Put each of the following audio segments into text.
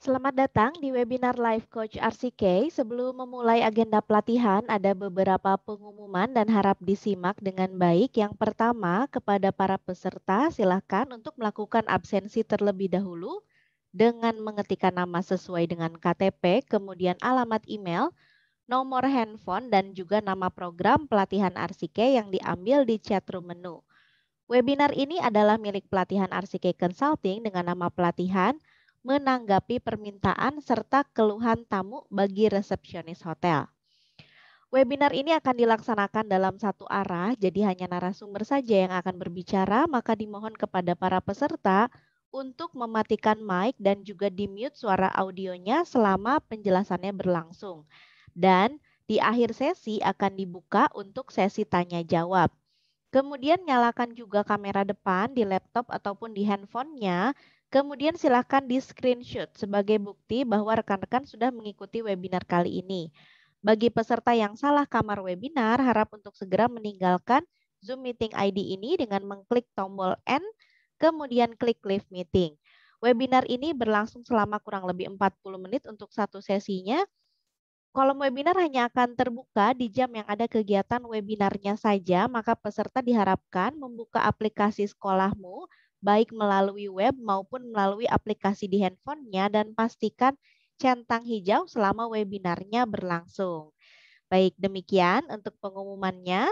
Selamat datang di webinar Life Coach RCK. Sebelum memulai agenda pelatihan, ada beberapa pengumuman dan harap disimak dengan baik. Yang pertama, kepada para peserta, silakan untuk melakukan absensi terlebih dahulu dengan mengetikkan nama sesuai dengan KTP, kemudian alamat email, nomor handphone, dan juga nama program pelatihan RCK yang diambil di chatroom menu. Webinar ini adalah milik pelatihan RCK Consulting dengan nama pelatihan menanggapi permintaan serta keluhan tamu bagi resepsionis hotel. Webinar ini akan dilaksanakan dalam satu arah, jadi hanya narasumber saja yang akan berbicara, maka dimohon kepada para peserta untuk mematikan mic dan juga di-mute suara audionya selama penjelasannya berlangsung. Dan di akhir sesi akan dibuka untuk sesi tanya jawab. Kemudian nyalakan juga kamera depan di laptop ataupun di handphonenya. Kemudian silakan di screenshot sebagai bukti bahwa rekan-rekan sudah mengikuti webinar kali ini. Bagi peserta yang salah kamar webinar, harap untuk segera meninggalkan Zoom Meeting ID ini dengan mengklik tombol N, kemudian klik Leave Meeting. Webinar ini berlangsung selama kurang lebih 40 menit untuk satu sesinya. Kolom webinar hanya akan terbuka di jam yang ada kegiatan webinarnya saja, maka peserta diharapkan membuka aplikasi sekolahmu, baik melalui web maupun melalui aplikasi di handphonenya, dan pastikan centang hijau selama webinarnya berlangsung. Baik, demikian untuk pengumumannya.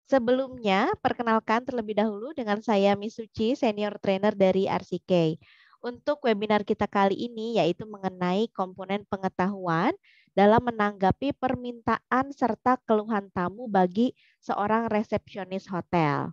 Sebelumnya, perkenalkan terlebih dahulu dengan saya Miss Suci, Senior Trainer dari RCK. Untuk webinar kita kali ini yaitu mengenai komponen pengetahuan dalam menanggapi permintaan serta keluhan tamu bagi seorang resepsionis hotel.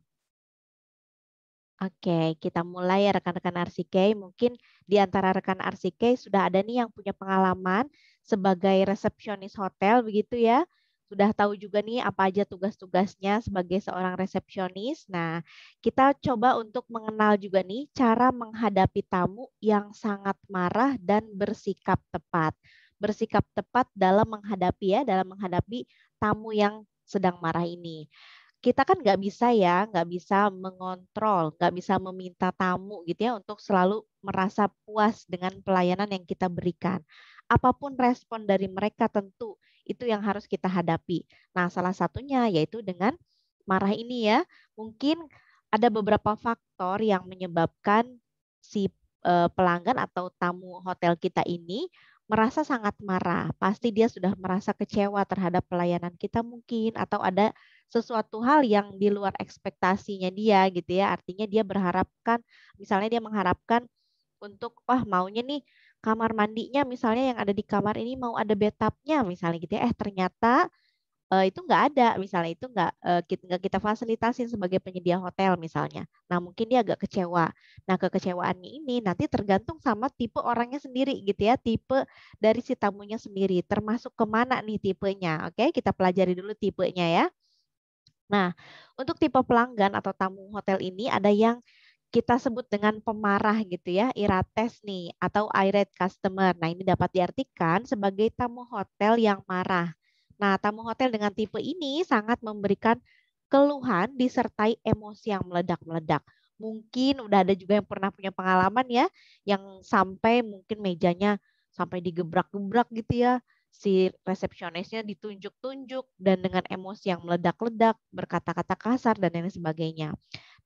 Oke, kita mulai ya rekan-rekan RCK. Mungkin di antara rekan RCK sudah ada nih yang punya pengalaman sebagai resepsionis hotel begitu ya. Sudah tahu juga nih apa aja tugas-tugasnya sebagai seorang resepsionis. Nah, kita coba untuk mengenal juga nih cara menghadapi tamu yang sangat marah dan bersikap tepat. Bersikap tepat dalam menghadapi ya, dalam menghadapi tamu yang sedang marah ini. Kita kan nggak bisa ya, nggak bisa mengontrol, nggak bisa meminta tamu gitu ya untuk selalu merasa puas dengan pelayanan yang kita berikan. Apapun respon dari mereka tentu itu yang harus kita hadapi. Nah, salah satunya yaitu dengan marah ini ya. Mungkin ada beberapa faktor yang menyebabkan si pelanggan atau tamu hotel kita ini merasa sangat marah. Pasti dia sudah merasa kecewa terhadap pelayanan kita mungkin atau ada sesuatu hal yang di luar ekspektasinya dia gitu ya. Artinya dia berharapkan, misalnya dia mengharapkan untuk, wah maunya nih kamar mandinya misalnya yang ada di kamar ini mau ada bathtubnya misalnya gitu ya. Ternyata itu nggak ada, misalnya itu nggak kita fasilitasin sebagai penyedia hotel misalnya. Nah mungkin dia agak kecewa. Nah kekecewaannya ini nanti tergantung sama tipe orangnya sendiri gitu ya, tipe dari si tamunya sendiri, termasuk kemana nih tipenya. Oke, kita pelajari dulu tipenya ya. Nah, untuk tipe pelanggan atau tamu hotel ini ada yang kita sebut dengan pemarah gitu ya, irates nih atau irate customer. Nah, ini dapat diartikan sebagai tamu hotel yang marah. Nah, tamu hotel dengan tipe ini sangat memberikan keluhan disertai emosi yang meledak-meledak. Mungkin udah ada juga yang pernah punya pengalaman ya, yang sampai mungkin mejanya sampai digebrak-gebrak gitu ya, si resepsionisnya ditunjuk-tunjuk dan dengan emosi yang meledak-ledak, berkata-kata kasar dan lain sebagainya.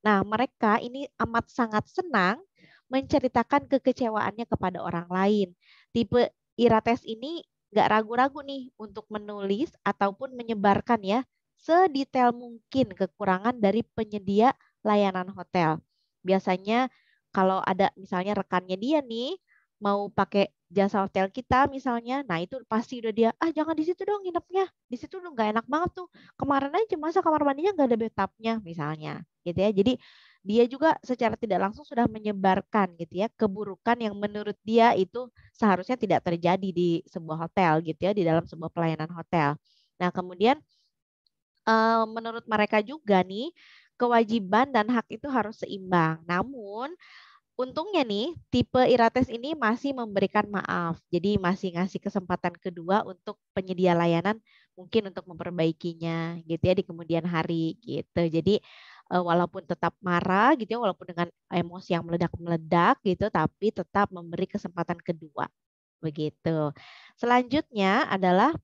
Nah, mereka ini amat sangat senang menceritakan kekecewaannya kepada orang lain. Tipe Irates ini nggak ragu-ragu nih untuk menulis ataupun menyebarkan ya sedetail mungkin kekurangan dari penyedia layanan hotel. Biasanya kalau ada misalnya rekannya dia nih mau pakai jasa hotel kita misalnya, nah itu pasti udah dia, ah jangan di situ dong nginepnya, di situ udah nggak enak banget tuh. Kemarin aja masa kamar mandinya nggak ada bathtubnya misalnya, gitu ya. Jadi dia juga secara tidak langsung sudah menyebarkan gitu ya keburukan yang menurut dia itu seharusnya tidak terjadi di sebuah hotel gitu ya, di dalam sebuah pelayanan hotel. Nah kemudian menurut mereka juga nih kewajiban dan hak itu harus seimbang. Namun untungnya nih, tipe Irates ini masih memberikan maaf. Jadi masih ngasih kesempatan kedua untuk penyedia layanan mungkin untuk memperbaikinya gitu ya di kemudian hari gitu. Jadi walaupun tetap marah gitu ya, walaupun dengan emosi yang meledak-meledak gitu, tapi tetap memberi kesempatan kedua, begitu. Selanjutnya adalah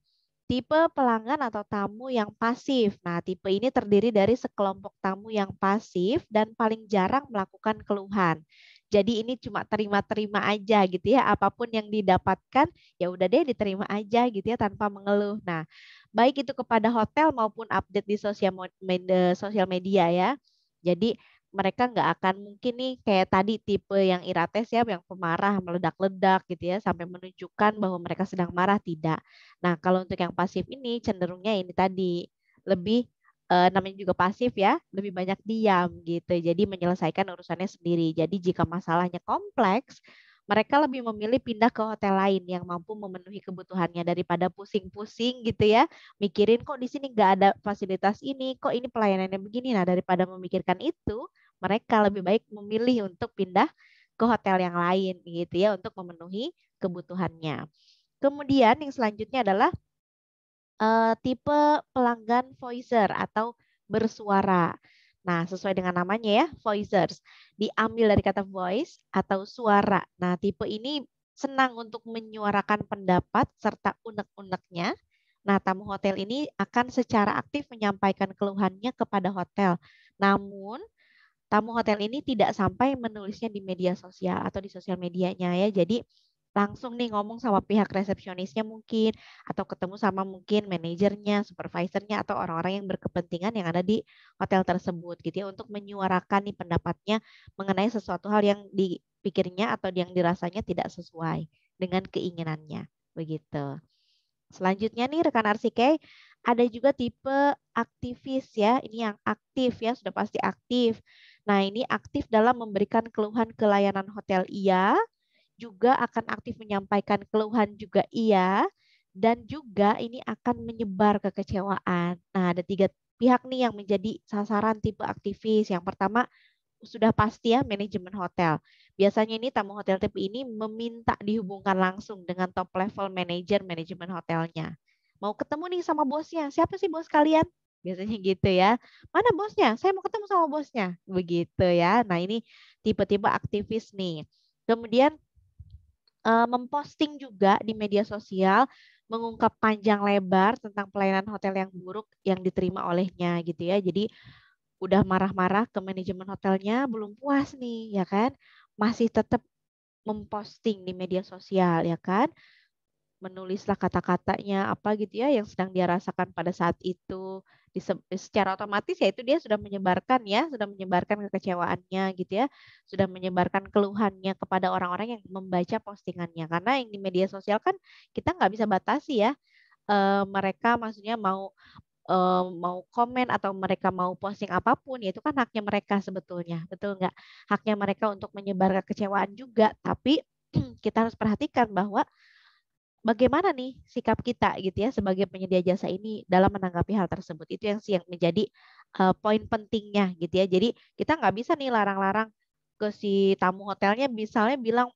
tipe pelanggan atau tamu yang pasif. Nah, tipe ini terdiri dari sekelompok tamu yang pasif dan paling jarang melakukan keluhan. Jadi ini cuma terima-terima aja gitu ya, apapun yang didapatkan ya udah deh diterima aja gitu ya tanpa mengeluh. Nah, baik itu kepada hotel maupun update di sosial media ya. Jadi mereka nggak akan mungkin nih kayak tadi tipe yang irates ya, yang pemarah, meledak-ledak gitu ya, sampai menunjukkan bahwa mereka sedang marah, tidak. Nah, kalau untuk yang pasif ini cenderungnya ini tadi lebih namanya juga pasif ya, lebih banyak diam gitu. Jadi menyelesaikan urusannya sendiri. Jadi jika masalahnya kompleks, mereka lebih memilih pindah ke hotel lain yang mampu memenuhi kebutuhannya daripada pusing-pusing gitu ya, mikirin kok di sini nggak ada fasilitas ini, kok ini pelayanannya begini. Nah, daripada memikirkan itu, mereka lebih baik memilih untuk pindah ke hotel yang lain gitu ya untuk memenuhi kebutuhannya. Kemudian yang selanjutnya adalah tipe pelanggan voicer atau bersuara. Nah, sesuai dengan namanya ya, voicers. Diambil dari kata voice atau suara. Nah, tipe ini senang untuk menyuarakan pendapat serta unek-uneknya. Nah, tamu hotel ini akan secara aktif menyampaikan keluhannya kepada hotel. Namun, tamu hotel ini tidak sampai menulisnya di media sosial atau di sosial medianya ya. Jadi langsung nih ngomong sama pihak resepsionisnya mungkin atau ketemu sama mungkin manajernya, supervisornya atau orang-orang yang berkepentingan yang ada di hotel tersebut gitu ya untuk menyuarakan nih pendapatnya mengenai sesuatu hal yang dipikirnya atau yang dirasanya tidak sesuai dengan keinginannya begitu. Selanjutnya nih rekan Arsike, ada juga tipe aktivis ya. Ini yang aktif ya, sudah pasti aktif. Nah, ini aktif dalam memberikan keluhan ke layanan hotel iya, juga akan aktif menyampaikan keluhan juga iya, dan juga ini akan menyebar kekecewaan. Nah, ada tiga pihak nih yang menjadi sasaran tipe aktivis. Yang pertama sudah pasti ya manajemen hotel. Biasanya ini tamu hotel tipe ini meminta dihubungkan langsung dengan top level manajer manajemen hotelnya. Mau ketemu nih sama bosnya. Siapa sih bos kalian? Biasanya gitu ya. Mana bosnya? Saya mau ketemu sama bosnya. Begitu ya. Nah, ini tipe-tipe aktivis nih. Kemudian memposting juga di media sosial mengungkap panjang lebar tentang pelayanan hotel yang buruk yang diterima olehnya gitu ya. Jadi udah marah-marah ke manajemen hotelnya, belum puas nih, ya kan? Masih tetap memposting di media sosial, ya kan? Menulislah kata-katanya apa gitu ya yang sedang dia rasakan pada saat itu. Secara otomatis ya itu dia sudah menyebarkan ya, sudah menyebarkan kekecewaannya gitu ya, sudah menyebarkan keluhannya kepada orang-orang yang membaca postingannya. Karena yang di media sosial kan kita nggak bisa batasi ya, mereka maksudnya mau komen atau mereka mau posting apapun, ya itu kan haknya mereka sebetulnya, betul nggak? Haknya mereka untuk menyebar kekecewaan juga, tapi kita harus perhatikan bahwa bagaimana nih sikap kita gitu ya sebagai penyedia jasa ini dalam menanggapi hal tersebut. Itu yang sih yang menjadi poin pentingnya gitu ya. Jadi kita nggak bisa nih larang-larang ke si tamu hotelnya misalnya bilang,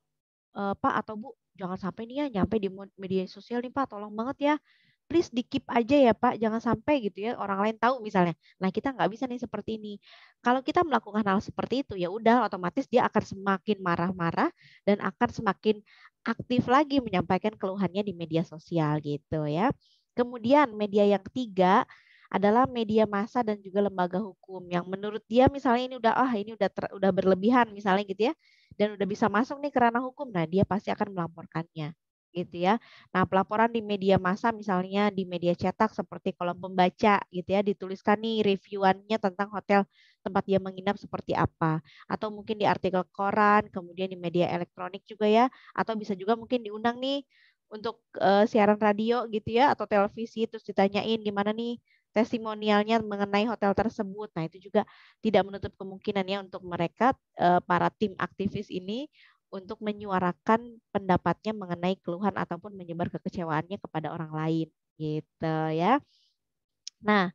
Pak atau Bu, jangan sampai nih ya nyampe di media sosial nih Pak, tolong banget ya. Please di keep aja ya Pak, jangan sampai gitu ya orang lain tahu misalnya. Nah, kita nggak bisa nih seperti ini. Kalau kita melakukan hal seperti itu ya udah otomatis dia akan semakin marah-marah dan akan semakin aktif lagi menyampaikan keluhannya di media sosial gitu ya. Kemudian media yang ketiga adalah media massa dan juga lembaga hukum yang menurut dia misalnya ini udah berlebihan misalnya gitu ya dan udah bisa masuk nih ke ranah hukum. Nah, dia pasti akan melaporkannya gitu ya. Nah, pelaporan di media massa misalnya di media cetak seperti kolom pembaca gitu ya, dituliskan nih reviewannya tentang hotel tempat dia menginap seperti apa. Atau mungkin di artikel koran, kemudian di media elektronik juga ya, atau bisa juga mungkin diundang nih untuk siaran radio gitu ya atau televisi terus ditanyain gimana nih testimonialnya mengenai hotel tersebut. Nah, itu juga tidak menutup kemungkinan ya untuk mereka para tim aktivis ini untuk menyuarakan pendapatnya mengenai keluhan ataupun menyebar kekecewaannya kepada orang lain gitu ya. Nah,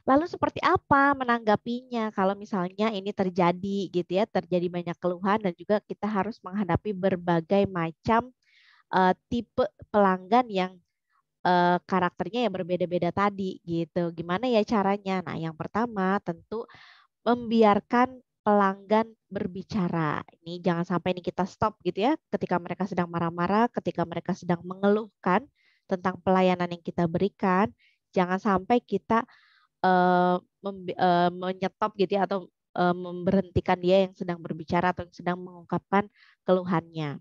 lalu seperti apa menanggapinya kalau misalnya ini terjadi gitu ya, terjadi banyak keluhan dan juga kita harus menghadapi berbagai macam tipe pelanggan yang karakternya yang berbeda-beda tadi gitu. Gimana ya caranya? Nah, yang pertama tentu membiarkan pelanggan berbicara. Ini jangan sampai ini kita stop gitu ya ketika mereka sedang marah-marah, ketika mereka sedang mengeluhkan tentang pelayanan yang kita berikan, jangan sampai kita menyetop gitu ya atau memberhentikan dia yang sedang berbicara atau yang sedang mengungkapkan keluhannya.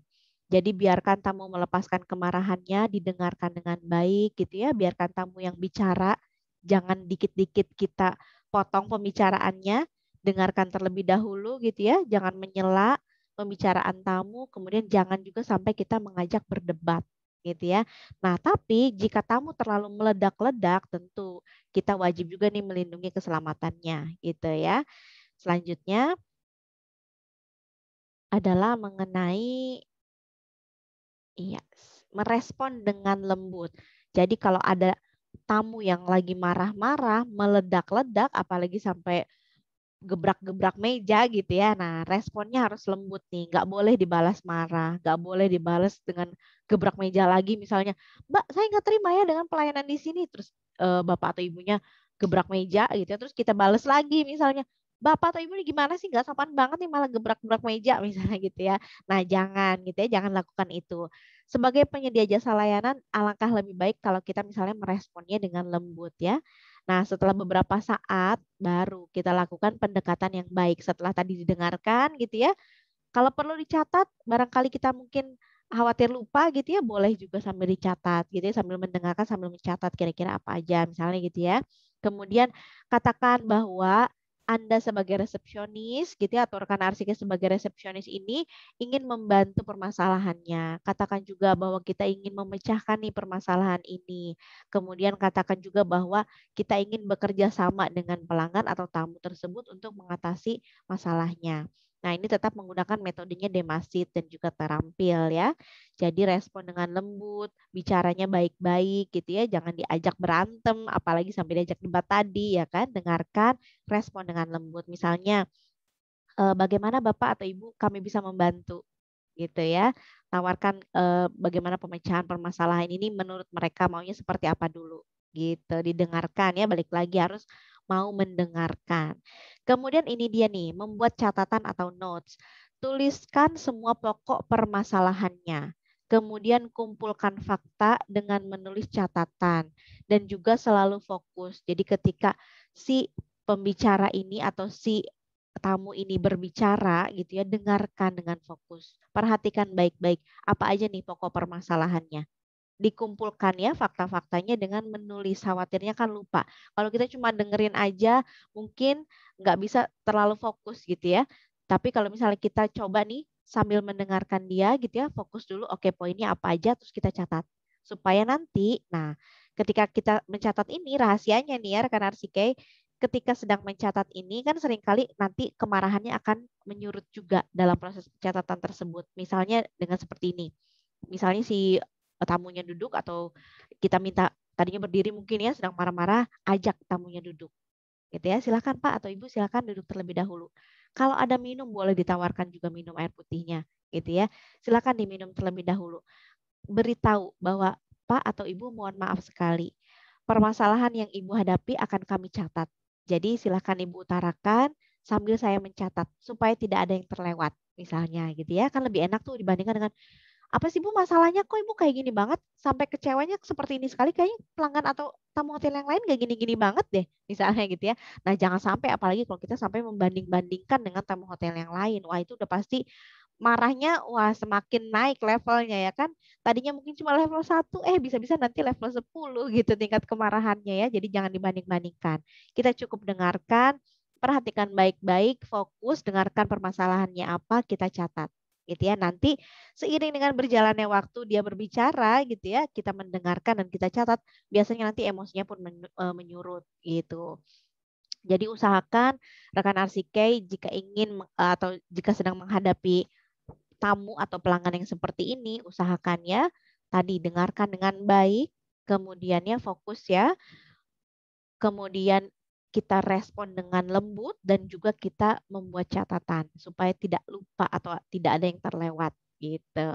Jadi biarkan tamu melepaskan kemarahannya, didengarkan dengan baik gitu ya. Biarkan tamu yang bicara, jangan dikit-dikit kita potong pembicaraannya, dengarkan terlebih dahulu gitu ya. Jangan menyela pembicaraan tamu, kemudian jangan juga sampai kita mengajak berdebat gitu ya. Nah, tapi jika tamu terlalu meledak-ledak, tentu kita wajib juga nih melindungi keselamatannya gitu ya. Selanjutnya adalah mengenai iya, merespon dengan lembut. Jadi kalau ada tamu yang lagi marah-marah, meledak-ledak, apalagi sampai gebrak-gebrak meja gitu ya. Nah, responnya harus lembut nih. Nggak boleh dibalas marah. Nggak boleh dibalas dengan gebrak meja lagi. Misalnya, Mbak, saya nggak terima ya dengan pelayanan di sini. Terus Bapak atau Ibunya gebrak meja gitu ya. Terus kita balas lagi misalnya, Bapak atau Ibu ini gimana sih nggak sopan banget nih malah gebrak-gebrak meja misalnya gitu ya. Nah, jangan gitu ya. Jangan lakukan itu. Sebagai penyedia jasa layanan, alangkah lebih baik kalau kita misalnya meresponnya dengan lembut ya. Nah, setelah beberapa saat baru kita lakukan pendekatan yang baik. Setelah tadi didengarkan gitu ya. Kalau perlu dicatat, barangkali kita mungkin khawatir lupa gitu ya, boleh juga sambil dicatat gitu ya, sambil mendengarkan sambil mencatat kira-kira apa aja misalnya gitu ya. Kemudian katakan bahwa anda sebagai resepsionis gitu ya, atau rekan arsitek sebagai resepsionis ini ingin membantu permasalahannya. Katakan juga bahwa kita ingin memecahkan nih permasalahan ini. Kemudian katakan juga bahwa kita ingin bekerja sama dengan pelanggan atau tamu tersebut untuk mengatasi masalahnya. Nah, ini tetap menggunakan metodenya Demasit dan juga terampil ya. Jadi respon dengan lembut, bicaranya baik-baik gitu ya, jangan diajak berantem, apalagi sampai diajak debat tadi ya kan. Dengarkan, respon dengan lembut. Misalnya, bagaimana Bapak atau Ibu kami bisa membantu gitu ya. Tawarkan bagaimana pemecahan permasalahan ini menurut mereka maunya seperti apa dulu gitu. Didengarkan ya, balik lagi harus mau mendengarkan. Kemudian ini dia nih, membuat catatan atau notes. Tuliskan semua pokok permasalahannya. Kemudian kumpulkan fakta dengan menulis catatan dan juga selalu fokus. Jadi ketika si pembicara ini atau si tamu ini berbicara gitu ya, dengarkan dengan fokus. Perhatikan baik-baik apa aja nih pokok permasalahannya. Dikumpulkan ya fakta-faktanya dengan menulis. Khawatirnya kan lupa. Kalau kita cuma dengerin aja mungkin nggak bisa terlalu fokus gitu ya. Tapi kalau misalnya kita coba nih sambil mendengarkan dia gitu ya, fokus dulu oke poinnya apa aja terus kita catat. Supaya nanti, nah ketika kita mencatat ini rahasianya nih ya rekan Arsike, ketika sedang mencatat ini kan seringkali nanti kemarahannya akan menyurut juga dalam proses pencatatan tersebut. Misalnya dengan seperti ini. Misalnya si tamunya duduk atau kita minta tadinya berdiri mungkin ya sedang marah-marah, ajak tamunya duduk. Gitu ya. Silakan Pak atau Ibu silakan duduk terlebih dahulu. Kalau ada minum boleh ditawarkan juga minum air putihnya gitu ya. Silakan diminum terlebih dahulu. Beritahu bahwa Pak atau Ibu mohon maaf sekali. Permasalahan yang Ibu hadapi akan kami catat. Jadi silakan Ibu utarakan sambil saya mencatat supaya tidak ada yang terlewat misalnya gitu ya. Kan lebih enak tuh dibandingkan dengan apa sih Bu masalahnya kok Ibu kayak gini banget sampai kecewanya seperti ini sekali kayaknya pelanggan atau tamu hotel yang lain gak gini-gini banget deh misalnya gitu ya. Nah jangan sampai apalagi kalau kita sampai membanding-bandingkan dengan tamu hotel yang lain. Wah itu udah pasti marahnya wah semakin naik levelnya ya kan. Tadinya mungkin cuma level 1 bisa-bisa nanti level 10 gitu tingkat kemarahannya ya. Jadi jangan dibanding-bandingkan. Kita cukup dengarkan, perhatikan baik-baik, fokus dengarkan permasalahannya apa, kita catat gitu ya. Nanti seiring dengan berjalannya waktu dia berbicara gitu ya, kita mendengarkan dan kita catat, biasanya nanti emosinya pun menyurut gitu. Jadi usahakan rekan RCK jika ingin atau jika sedang menghadapi tamu atau pelanggan yang seperti ini, usahakan ya tadi dengarkan dengan baik, kemudiannya fokus ya, kemudian kita respon dengan lembut dan juga kita membuat catatan supaya tidak lupa atau tidak ada yang terlewat gitu.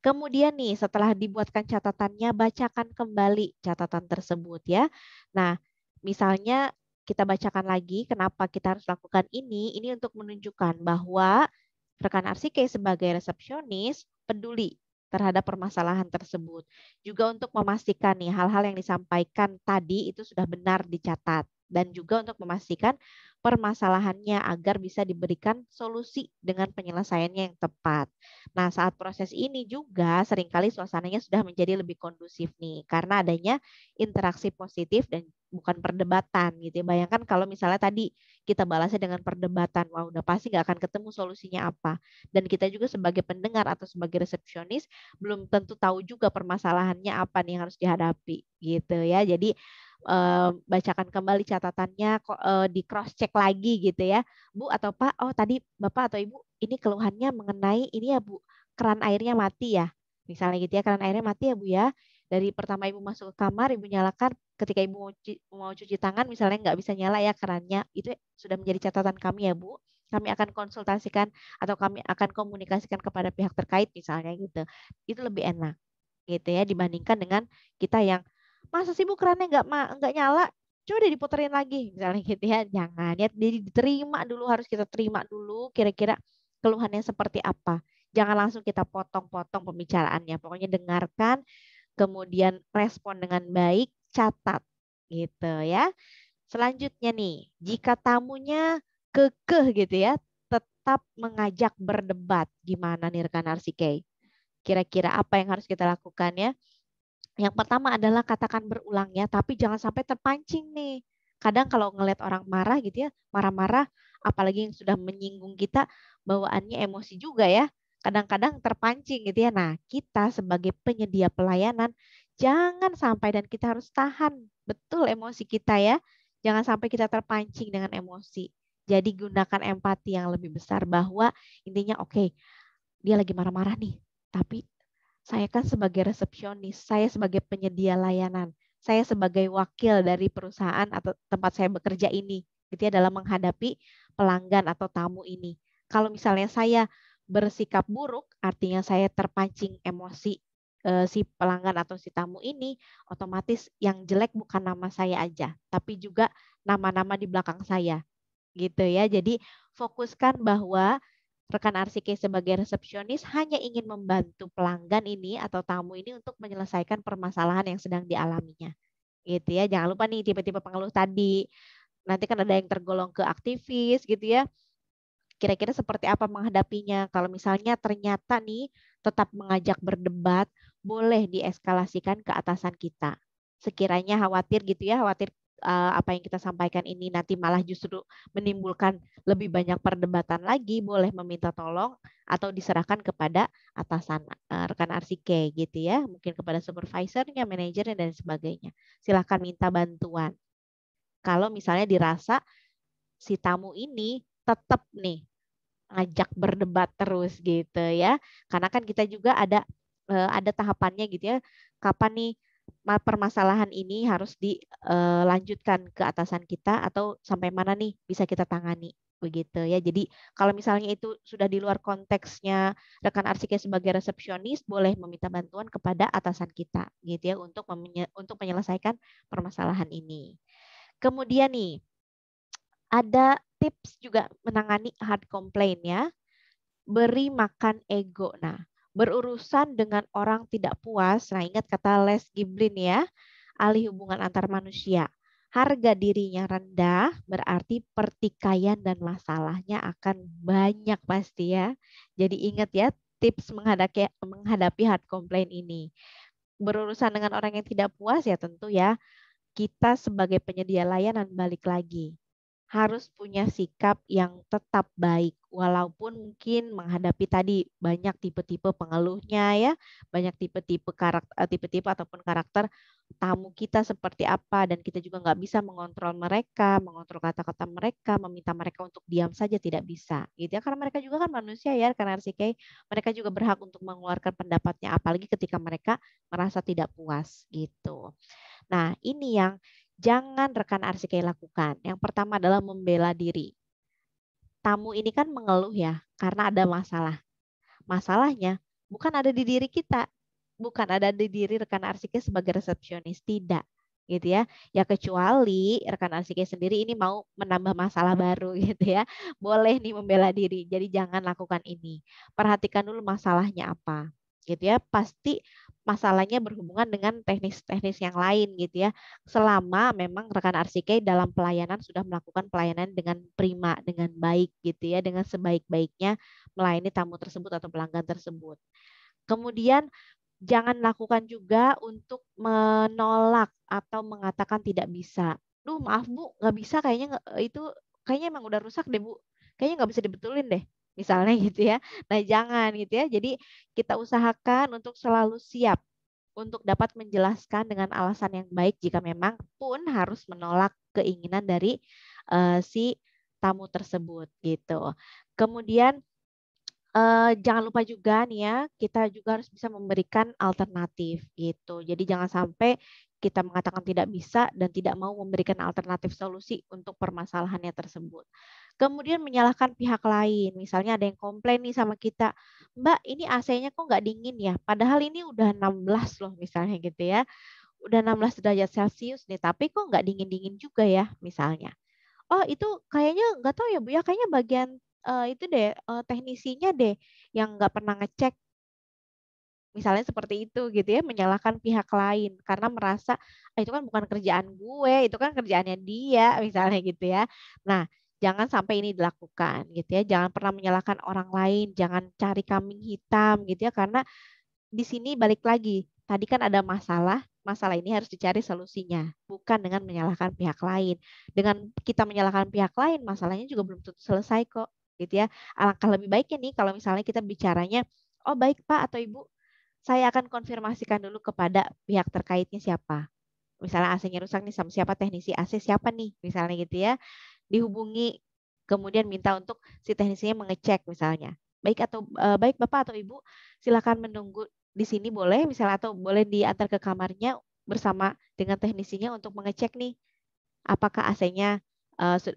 Kemudian nih setelah dibuatkan catatannya bacakan kembali catatan tersebut ya. Nah, misalnya kita bacakan lagi kenapa kita harus lakukan ini untuk menunjukkan bahwa rekan Arsike sebagai resepsionis peduli terhadap permasalahan tersebut. Juga untuk memastikan nih hal-hal yang disampaikan tadi itu sudah benar dicatat. Dan juga untuk memastikan permasalahannya agar bisa diberikan solusi dengan penyelesaiannya yang tepat. Nah, saat proses ini juga seringkali suasananya sudah menjadi lebih kondusif nih karena adanya interaksi positif dan bukan perdebatan gitu ya. Bayangkan kalau misalnya tadi kita balasnya dengan perdebatan, wah udah pasti nggak akan ketemu solusinya apa. Dan kita juga sebagai pendengar atau sebagai resepsionis belum tentu tahu juga permasalahannya apa nih yang harus dihadapi gitu ya. Jadi bacakan kembali catatannya, di cross check lagi gitu ya. Bu atau Pak, oh tadi Bapak atau Ibu ini keluhannya mengenai ini ya Bu, keran airnya mati ya. Misalnya gitu ya, keran airnya mati ya Bu ya. Dari pertama Ibu masuk ke kamar, Ibu nyalakan, ketika Ibu mau cuci tangan misalnya nggak bisa nyala ya kerannya, itu sudah menjadi catatan kami ya Bu. Kami akan konsultasikan atau kami akan komunikasikan kepada pihak terkait misalnya gitu. Itu lebih enak gitu ya dibandingkan dengan kita yang masa sih Bu kerannya nggak nyala, coba deh diputerin lagi misalnya gitu ya. Jangan ya, jadi diterima dulu, harus kita terima dulu kira-kira keluhannya seperti apa. Jangan langsung kita potong-potong pembicaraannya, pokoknya dengarkan kemudian respon dengan baik, catat gitu ya. Selanjutnya nih, jika tamunya kekeh gitu ya, tetap mengajak berdebat. Gimana nih rekan Arsike? Kira-kira apa yang harus kita lakukan ya? Yang pertama adalah katakan berulang ya, tapi jangan sampai terpancing nih. Kadang kalau ngelihat orang marah gitu ya, marah-marah, apalagi yang sudah menyinggung kita, bawaannya emosi juga ya. Kadang-kadang terpancing gitu ya. Nah, kita sebagai penyedia pelayanan, jangan sampai dan kita harus tahan betul emosi kita ya. Jangan sampai kita terpancing dengan emosi. Jadi gunakan empati yang lebih besar bahwa intinya oke, dia lagi marah-marah nih, tapi saya kan sebagai resepsionis, saya sebagai penyedia layanan, saya sebagai wakil dari perusahaan atau tempat saya bekerja ini, gitu ya, dalam menghadapi pelanggan atau tamu ini. Kalau misalnya saya bersikap buruk, artinya saya terpancing emosi si pelanggan atau si tamu ini, otomatis yang jelek bukan nama saya aja, tapi juga nama-nama di belakang saya, gitu ya. Jadi fokuskan bahwa rekan Arsike sebagai resepsionis hanya ingin membantu pelanggan ini atau tamu ini untuk menyelesaikan permasalahan yang sedang dialaminya. Gitu ya. Jangan lupa nih tipe-tipe pengeluh tadi. Nanti kan ada yang tergolong ke aktivis gitu ya. Kira-kira seperti apa menghadapinya? Kalau misalnya ternyata nih tetap mengajak berdebat, boleh dieskalasikan ke atasan kita. Sekiranya khawatir gitu ya, khawatir apa yang kita sampaikan ini nanti malah justru menimbulkan lebih banyak perdebatan lagi, boleh meminta tolong atau diserahkan kepada atasan rekan Arsike gitu ya, mungkin kepada supervisornya, manajernya dan sebagainya. Silahkan minta bantuan. Kalau misalnya dirasa si tamu ini tetap nih ngajak berdebat terus gitu ya. Karena kan kita juga ada tahapannya gitu ya. Kapan nih permasalahan ini harus dilanjutkan ke atasan kita atau sampai mana nih bisa kita tangani begitu ya. Jadi kalau misalnya itu sudah di luar konteksnya rekan Arsike sebagai resepsionis, boleh meminta bantuan kepada atasan kita gitu ya untuk menyelesaikan permasalahan ini. Kemudian nih ada tips juga menangani hard complaint ya. Beri makan ego. Nah, berurusan dengan orang tidak puas. Nah, ingat kata Les Giblin ya, ahli hubungan antar manusia. Harga dirinya rendah berarti pertikaian dan masalahnya akan banyak pasti ya. Jadi ingat ya tips menghadapi hard complaint ini. Berurusan dengan orang yang tidak puas ya tentu ya kita sebagai penyedia layanan balik lagi harus punya sikap yang tetap baik walaupun mungkin menghadapi tadi banyak tipe-tipe pengeluhnya ya, banyak tipe-tipe ataupun karakter tamu kita seperti apa dan kita juga nggak bisa mengontrol mereka, mengontrol kata-kata mereka, meminta mereka untuk diam saja tidak bisa gitu ya karena mereka juga kan manusia ya karena RCK mereka juga berhak untuk mengeluarkan pendapatnya apalagi ketika mereka merasa tidak puas gitu. Nah, ini yang jangan rekan RCK lakukan. Yang pertama adalah membela diri. Tamu ini kan mengeluh ya, karena ada masalah. Masalahnya bukan ada di diri kita, bukan ada di diri rekan RCK sebagai resepsionis, tidak. gitu ya. Ya kecuali rekan arsitek sendiri ini mau menambah masalah baru gitu ya. Boleh nih membela diri. Jadi jangan lakukan ini. Perhatikan dulu masalahnya apa. Gitu ya. Pasti masalahnya berhubungan dengan teknis-teknis yang lain gitu ya. Selama memang rekan arsitek dalam pelayanan sudah melakukan pelayanan dengan prima, dengan baik gitu ya, dengan sebaik-baiknya melayani tamu tersebut atau pelanggan tersebut. Kemudian jangan lakukan juga untuk menolak atau mengatakan tidak bisa. Duh, maaf Bu, nggak bisa kayaknya itu kayaknya emang udah rusak deh Bu. Kayaknya nggak bisa dibetulin deh. Misalnya gitu ya. Nah, jangan gitu ya. Jadi kita usahakan untuk selalu siap untuk dapat menjelaskan dengan alasan yang baik jika memang pun harus menolak keinginan dari si tamu tersebut gitu. Kemudian jangan lupa juga nih ya, kita juga harus bisa memberikan alternatif gitu. Jadi jangan sampai kita mengatakan tidak bisa dan tidak mau memberikan alternatif solusi untuk permasalahannya tersebut. Kemudian menyalahkan pihak lain. Misalnya ada yang komplain nih sama kita, Mbak ini AC-nya kok nggak dingin ya? Padahal ini udah 16 loh misalnya gitu ya. Udah 16 derajat Celcius nih, tapi kok nggak dingin-dingin juga ya misalnya. Oh itu kayaknya nggak tahu ya Bu ya, kayaknya bagian itu deh teknisinya deh yang nggak pernah ngecek. Misalnya seperti itu gitu ya, menyalahkan pihak lain karena merasa "Ah, itu kan bukan kerjaan gue, itu kan kerjaannya dia," misalnya gitu ya. Nah, jangan sampai ini dilakukan gitu ya. Jangan pernah menyalahkan orang lain, jangan cari kambing hitam gitu ya, karena di sini balik lagi, tadi kan ada masalah, masalah ini harus dicari solusinya, bukan dengan menyalahkan pihak lain. Dengan kita menyalahkan pihak lain, masalahnya juga belum tentu selesai kok, gitu ya. Alangkah lebih baiknya nih kalau misalnya kita bicaranya, oh baik Pak atau Ibu, saya akan konfirmasikan dulu kepada pihak terkaitnya siapa. Misalnya AC-nya rusak nih sama siapa, teknisi AC siapa nih, misalnya gitu ya. Dihubungi, kemudian minta untuk si teknisinya mengecek misalnya. Baik Bapak atau Ibu, silakan menunggu di sini boleh misalnya atau boleh diantar ke kamarnya bersama dengan teknisinya untuk mengecek nih apakah AC-nya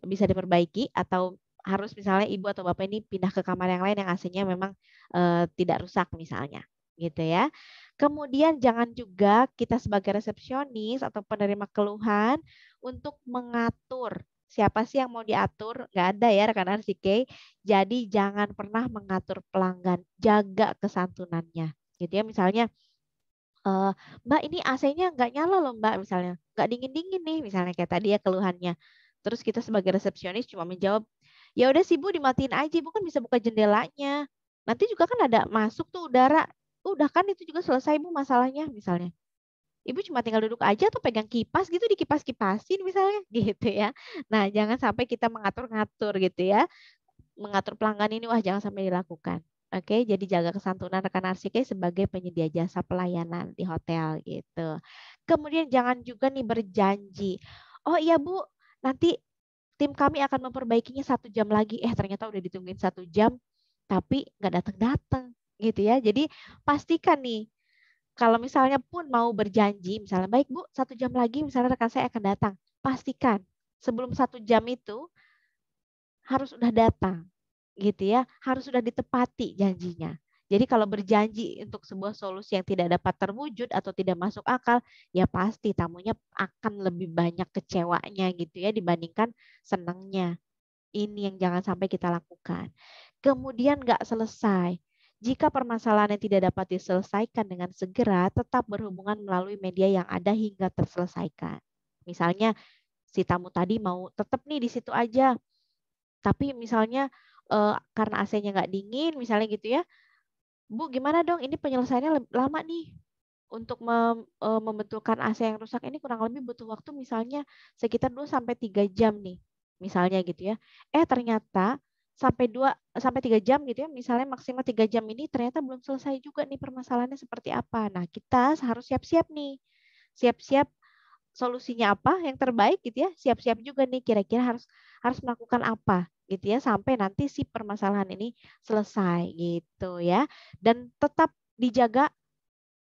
bisa diperbaiki atau harus misalnya ibu atau bapak ini pindah ke kamar yang lain yang AC-nya memang tidak rusak misalnya gitu ya. Kemudian jangan juga kita sebagai resepsionis atau penerima keluhan untuk mengatur siapa sih yang mau diatur, nggak ada ya rekan RCK. Jadi jangan pernah mengatur pelanggan, jaga kesantunannya gitu ya. Misalnya Mbak ini AC-nya nggak nyala loh Mbak misalnya, nggak dingin-dingin nih misalnya kayak tadi ya keluhannya. Terus kita sebagai resepsionis cuma menjawab, ya udah sih Bu dimatiin aja, Ibu kan bisa buka jendelanya. Nanti juga kan ada masuk tuh udara. Udah kan itu juga selesai Bu masalahnya misalnya. Ibu cuma tinggal duduk aja atau pegang kipas gitu dikipas-kipasin misalnya gitu ya. Nah, jangan sampai kita mengatur-ngatur gitu ya, mengatur pelanggan ini wah jangan sampai dilakukan. Oke, jadi jaga kesantunan rekan arsitek sebagai penyedia jasa pelayanan di hotel gitu. Kemudian jangan juga nih berjanji. Oh iya Bu, nanti tim kami akan memperbaikinya 1 jam lagi. Ternyata udah ditungguin 1 jam, tapi nggak datang-datang gitu ya. Jadi pastikan nih, kalau misalnya pun mau berjanji, misalnya baik Bu, 1 jam lagi misalnya rekan saya akan datang. Pastikan sebelum 1 jam itu harus udah datang gitu ya, harus sudah ditepati janjinya. Jadi kalau berjanji untuk sebuah solusi yang tidak dapat terwujud atau tidak masuk akal, ya pasti tamunya akan lebih banyak kecewanya gitu ya dibandingkan senangnya. Ini yang jangan sampai kita lakukan. Kemudian nggak selesai. Jika permasalahannya tidak dapat diselesaikan dengan segera, tetap berhubungan melalui media yang ada hingga terselesaikan. Misalnya si tamu tadi mau tetap nih di situ aja, tapi misalnya karena AC-nya nggak dingin, misalnya gitu ya, Bu gimana dong ini penyelesaiannya lama nih untuk membetulkan AC yang rusak ini kurang lebih butuh waktu misalnya sekitar 2 sampai 3 jam nih, misalnya gitu ya. Ternyata sampai 3 jam gitu ya, misalnya maksimal 3 jam ini ternyata belum selesai juga nih permasalahannya seperti apa. Nah, kita harus siap-siap nih. Siap-siap solusinya apa yang terbaik gitu ya, siap-siap juga nih kira-kira harus harus melakukan apa gitu ya sampai nanti si permasalahan ini selesai gitu ya, dan tetap dijaga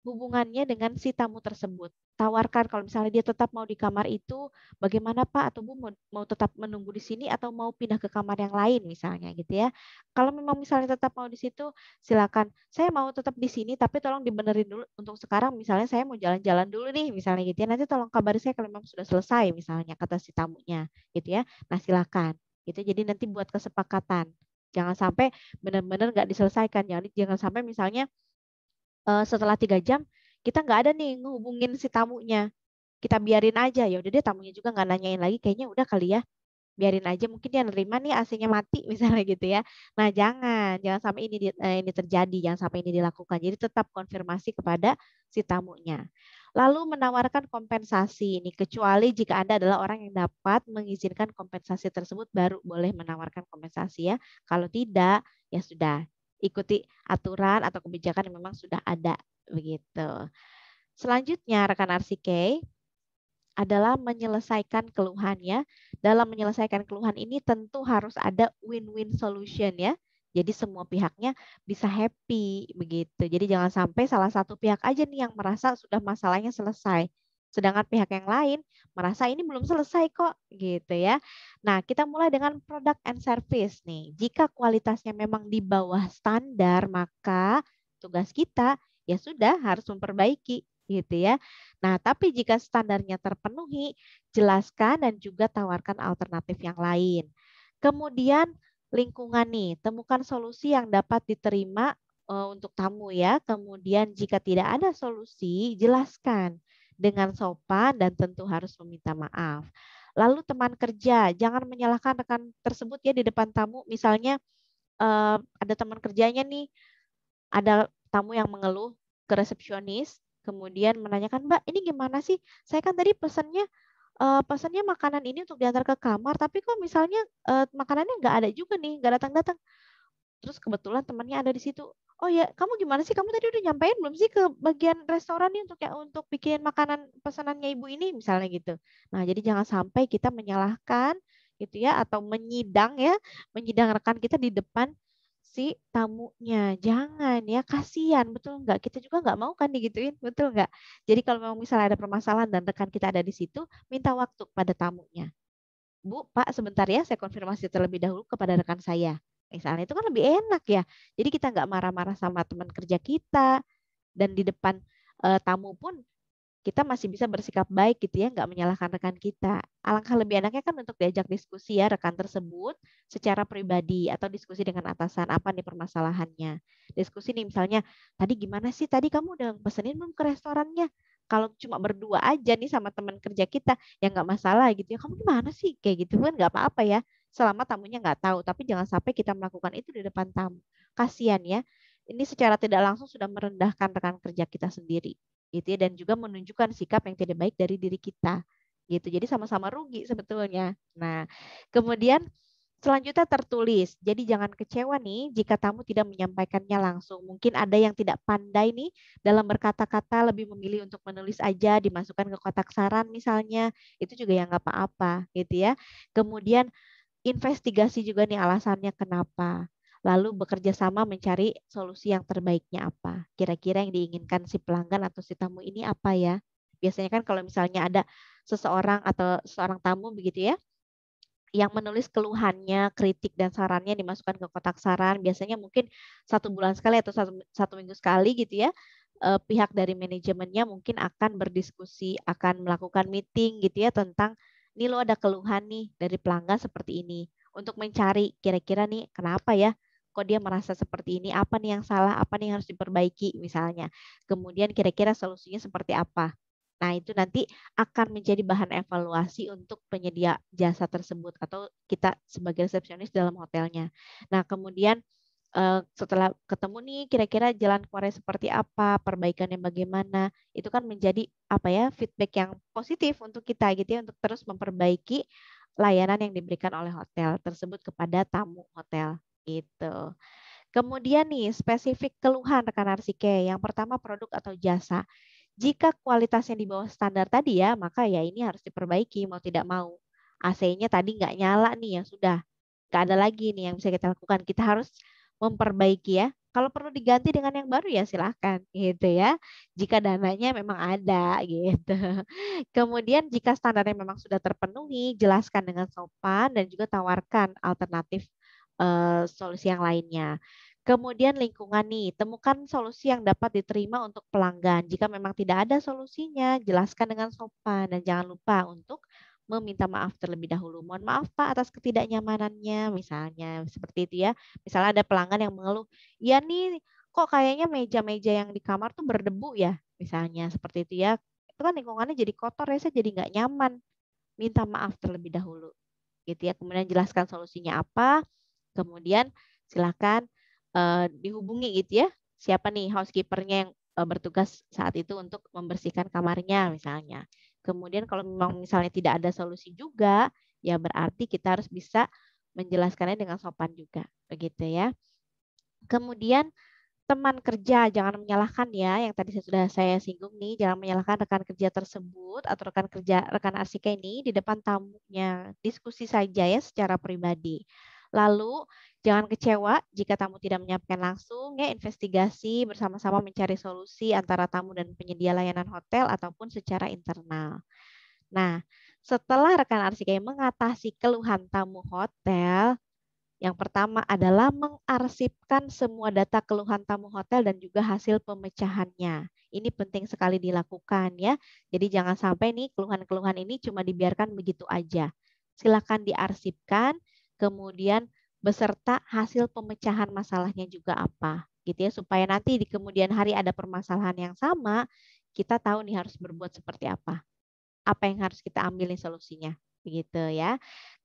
hubungannya dengan si tamu tersebut. tawarkan kalau misalnya dia tetap mau di kamar itu, bagaimana Pak atau Bu mau tetap menunggu di sini atau mau pindah ke kamar yang lain misalnya gitu ya. Kalau memang misalnya tetap mau di situ, silakan. Saya mau tetap di sini tapi tolong dibenerin dulu untuk sekarang misalnya saya mau jalan-jalan dulu nih misalnya gitu ya. Nanti tolong kabari saya kalau memang sudah selesai misalnya kata si tamunya gitu ya. Nah, silakan. Gitu. Jadi nanti buat kesepakatan. Jangan sampai benar-benar nggak diselesaikan. Jangan sampai misalnya setelah 3 jam kita nggak ada nih ngehubungin si tamunya. Kita biarin aja, ya udah deh tamunya juga nggak nanyain lagi, kayaknya udah kali ya, biarin aja mungkin dia nerima nih AC-nya mati misalnya gitu ya. Nah, jangan sampai ini terjadi, jangan sampai ini dilakukan. Jadi tetap konfirmasi kepada si tamunya. Lalu menawarkan kompensasi ini, kecuali jika Anda adalah orang yang dapat mengizinkan kompensasi tersebut baru boleh menawarkan kompensasi ya. Kalau tidak, ya sudah ikuti aturan atau kebijakan yang memang sudah ada begitu. Selanjutnya rekan RCK adalah menyelesaikan keluhannya. Dalam menyelesaikan keluhan ini tentu harus ada win-win solution ya. Jadi semua pihaknya bisa happy begitu. Jadi jangan sampai salah satu pihak aja nih yang merasa sudah masalahnya selesai. Sedangkan pihak yang lain merasa ini belum selesai kok gitu ya. Nah, kita mulai dengan product and service nih. Jika kualitasnya memang di bawah standar, maka tugas kita ya sudah harus memperbaiki gitu ya. Nah, tapi jika standarnya terpenuhi, jelaskan dan juga tawarkan alternatif yang lain. Kemudian lingkungan nih, temukan solusi yang dapat diterima untuk tamu ya. Kemudian jika tidak ada solusi, jelaskan dengan sopan dan tentu harus meminta maaf. Lalu teman kerja, jangan menyalahkan rekan tersebut ya di depan tamu. Misalnya ada teman kerjanya nih, ada tamu yang mengeluh ke resepsionis, kemudian menanyakan, Mbak, ini gimana sih? Saya kan tadi pesannya makanan ini untuk diantar ke kamar, tapi kok misalnya makanannya nggak ada juga nih, nggak datang-datang. Terus kebetulan temannya ada di situ. Oh ya, kamu gimana sih? Kamu tadi udah nyampein belum sih ke bagian restoran nih untuk bikin makanan pesanannya ibu ini misalnya gitu. Nah, jadi jangan sampai kita menyalahkan gitu ya atau menyidang ya, menyidang rekan kita di depan si tamunya. Jangan ya, kasihan, betul nggak? Kita juga nggak mau kan digituin, betul nggak? Jadi kalau memang misalnya ada permasalahan dan rekan kita ada di situ, minta waktu pada tamunya. Bu, Pak, sebentar ya, saya konfirmasi terlebih dahulu kepada rekan saya. Misalnya itu kan lebih enak ya. Jadi kita nggak marah-marah sama teman kerja kita dan di depan tamu pun kita masih bisa bersikap baik gitu ya, nggak menyalahkan rekan kita. Alangkah lebih enaknya kan untuk diajak diskusi ya rekan tersebut secara pribadi atau diskusi dengan atasan apa nih permasalahannya. Diskusi nih misalnya, tadi gimana sih? Tadi kamu udah pesenin belum ke restorannya? Kalau cuma berdua aja nih sama teman kerja kita, ya nggak masalah gitu ya. Kamu gimana sih? Kayak gitu kan nggak apa-apa ya. Selama tamunya nggak tahu, tapi jangan sampai kita melakukan itu di depan tamu. Kasihan ya. Ini secara tidak langsung sudah merendahkan rekan kerja kita sendiri gitu ya, dan juga menunjukkan sikap yang tidak baik dari diri kita gitu. Jadi sama-sama rugi sebetulnya. Nah, kemudian selanjutnya tertulis. Jadi jangan kecewa nih jika tamu tidak menyampaikannya langsung. Mungkin ada yang tidak pandai nih dalam berkata-kata, lebih memilih untuk menulis aja, dimasukkan ke kotak saran misalnya. Itu juga ya nggak apa-apa gitu ya. Kemudian investigasi juga nih alasannya kenapa. Lalu bekerja sama mencari solusi yang terbaiknya apa. Kira-kira yang diinginkan si pelanggan atau si tamu ini apa ya. Biasanya kan kalau misalnya ada seseorang atau seorang tamu begitu ya, yang menulis keluhannya, kritik dan sarannya dimasukkan ke kotak saran. Biasanya mungkin 1 bulan sekali atau satu minggu sekali gitu ya. Pihak dari manajemennya mungkin akan berdiskusi, akan melakukan meeting gitu ya tentang ini lo ada keluhan nih dari pelanggan seperti ini. Untuk mencari kira-kira nih kenapa ya kok dia merasa seperti ini, apa nih yang salah, apa nih yang harus diperbaiki misalnya. Kemudian kira-kira solusinya seperti apa. Nah, itu nanti akan menjadi bahan evaluasi untuk penyedia jasa tersebut atau kita sebagai resepsionis dalam hotelnya. Nah, kemudian setelah ketemu nih kira-kira jalan keluarnya seperti apa, perbaikannya bagaimana, itu kan menjadi apa ya feedback yang positif untuk kita gitu ya untuk terus memperbaiki layanan yang diberikan oleh hotel tersebut kepada tamu hotel gitu. Kemudian nih spesifik keluhan rekan Arsike. Yang pertama produk atau jasa. Jika kualitasnya di bawah standar tadi ya, maka ya ini harus diperbaiki mau tidak mau. AC-nya tadi nggak nyala nih ya sudah, nggak ada lagi nih yang bisa kita lakukan. Kita harus memperbaiki ya, Kalau perlu diganti dengan yang baru ya silahkan gitu ya. Jika dananya memang ada gitu. Kemudian jika standarnya memang sudah terpenuhi, jelaskan dengan sopan dan juga tawarkan alternatif solusi yang lainnya. Kemudian lingkungan nih, temukan solusi yang dapat diterima untuk pelanggan. Jika memang tidak ada solusinya, jelaskan dengan sopan dan jangan lupa untuk meminta maaf terlebih dahulu. Mohon maaf Pak atas ketidaknyamanannya, misalnya seperti itu ya. Misalnya ada pelanggan yang mengeluh, ya nih kok kayaknya meja-meja yang di kamar tuh berdebu ya, misalnya seperti itu ya. Itu kan lingkungannya jadi kotor ya, saya jadi nggak nyaman. Minta maaf terlebih dahulu, gitu ya. Kemudian jelaskan solusinya apa, kemudian silakan dihubungi gitu ya. Siapa nih housekeepernya yang bertugas saat itu untuk membersihkan kamarnya misalnya. Kemudian kalau memang misalnya tidak ada solusi juga, ya berarti kita harus bisa menjelaskannya dengan sopan juga, begitu ya. Kemudian teman kerja jangan menyalahkan ya, yang tadi sudah saya singgung nih, jangan menyalahkan rekan kerja tersebut atau rekan arsika ini di depan tamunya. Diskusi saja ya secara pribadi. Lalu jangan kecewa jika tamu tidak menyampaikan langsung ya, investigasi bersama-sama mencari solusi antara tamu dan penyedia layanan hotel ataupun secara internal. Nah, setelah rekan arsika mengatasi keluhan tamu hotel, yang pertama adalah mengarsipkan semua data keluhan tamu hotel dan juga hasil pemecahannya. Ini penting sekali dilakukan ya. Jadi jangan sampai nih keluhan-keluhan ini cuma dibiarkan begitu aja. Silakan diarsipkan, kemudian beserta hasil pemecahan masalahnya juga apa. Gitu ya, supaya nanti di kemudian hari ada permasalahan yang sama, kita tahu nih harus berbuat seperti apa. Apa yang harus kita ambil nih solusinya, begitu ya.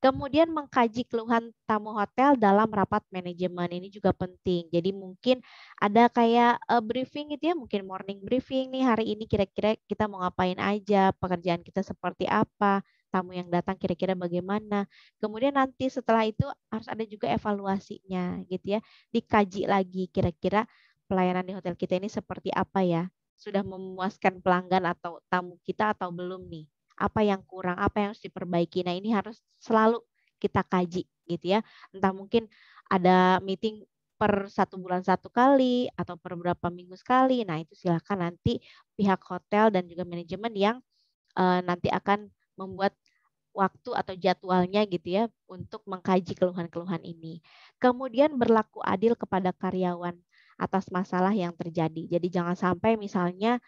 Kemudian mengkaji keluhan tamu hotel dalam rapat manajemen ini juga penting. Jadi mungkin ada kayak briefing gitu ya, mungkin morning briefing nih hari ini kira-kira kita mau ngapain aja, pekerjaan kita seperti apa, tamu yang datang kira-kira bagaimana. Kemudian nanti setelah itu harus ada juga evaluasinya gitu ya. Dikaji lagi kira-kira pelayanan di hotel kita ini seperti apa ya, sudah memuaskan pelanggan atau tamu kita atau belum nih? Apa yang kurang, apa yang harus diperbaiki. Nah, ini harus selalu kita kaji gitu ya. Entah mungkin ada meeting per 1 bulan 1 kali atau per berapa minggu sekali. Nah, itu silakan nanti pihak hotel dan juga manajemen yang nanti akan membuat waktu atau jadwalnya gitu ya untuk mengkaji keluhan-keluhan ini. Kemudian berlaku adil kepada karyawan atas masalah yang terjadi. Jadi jangan sampai misalnya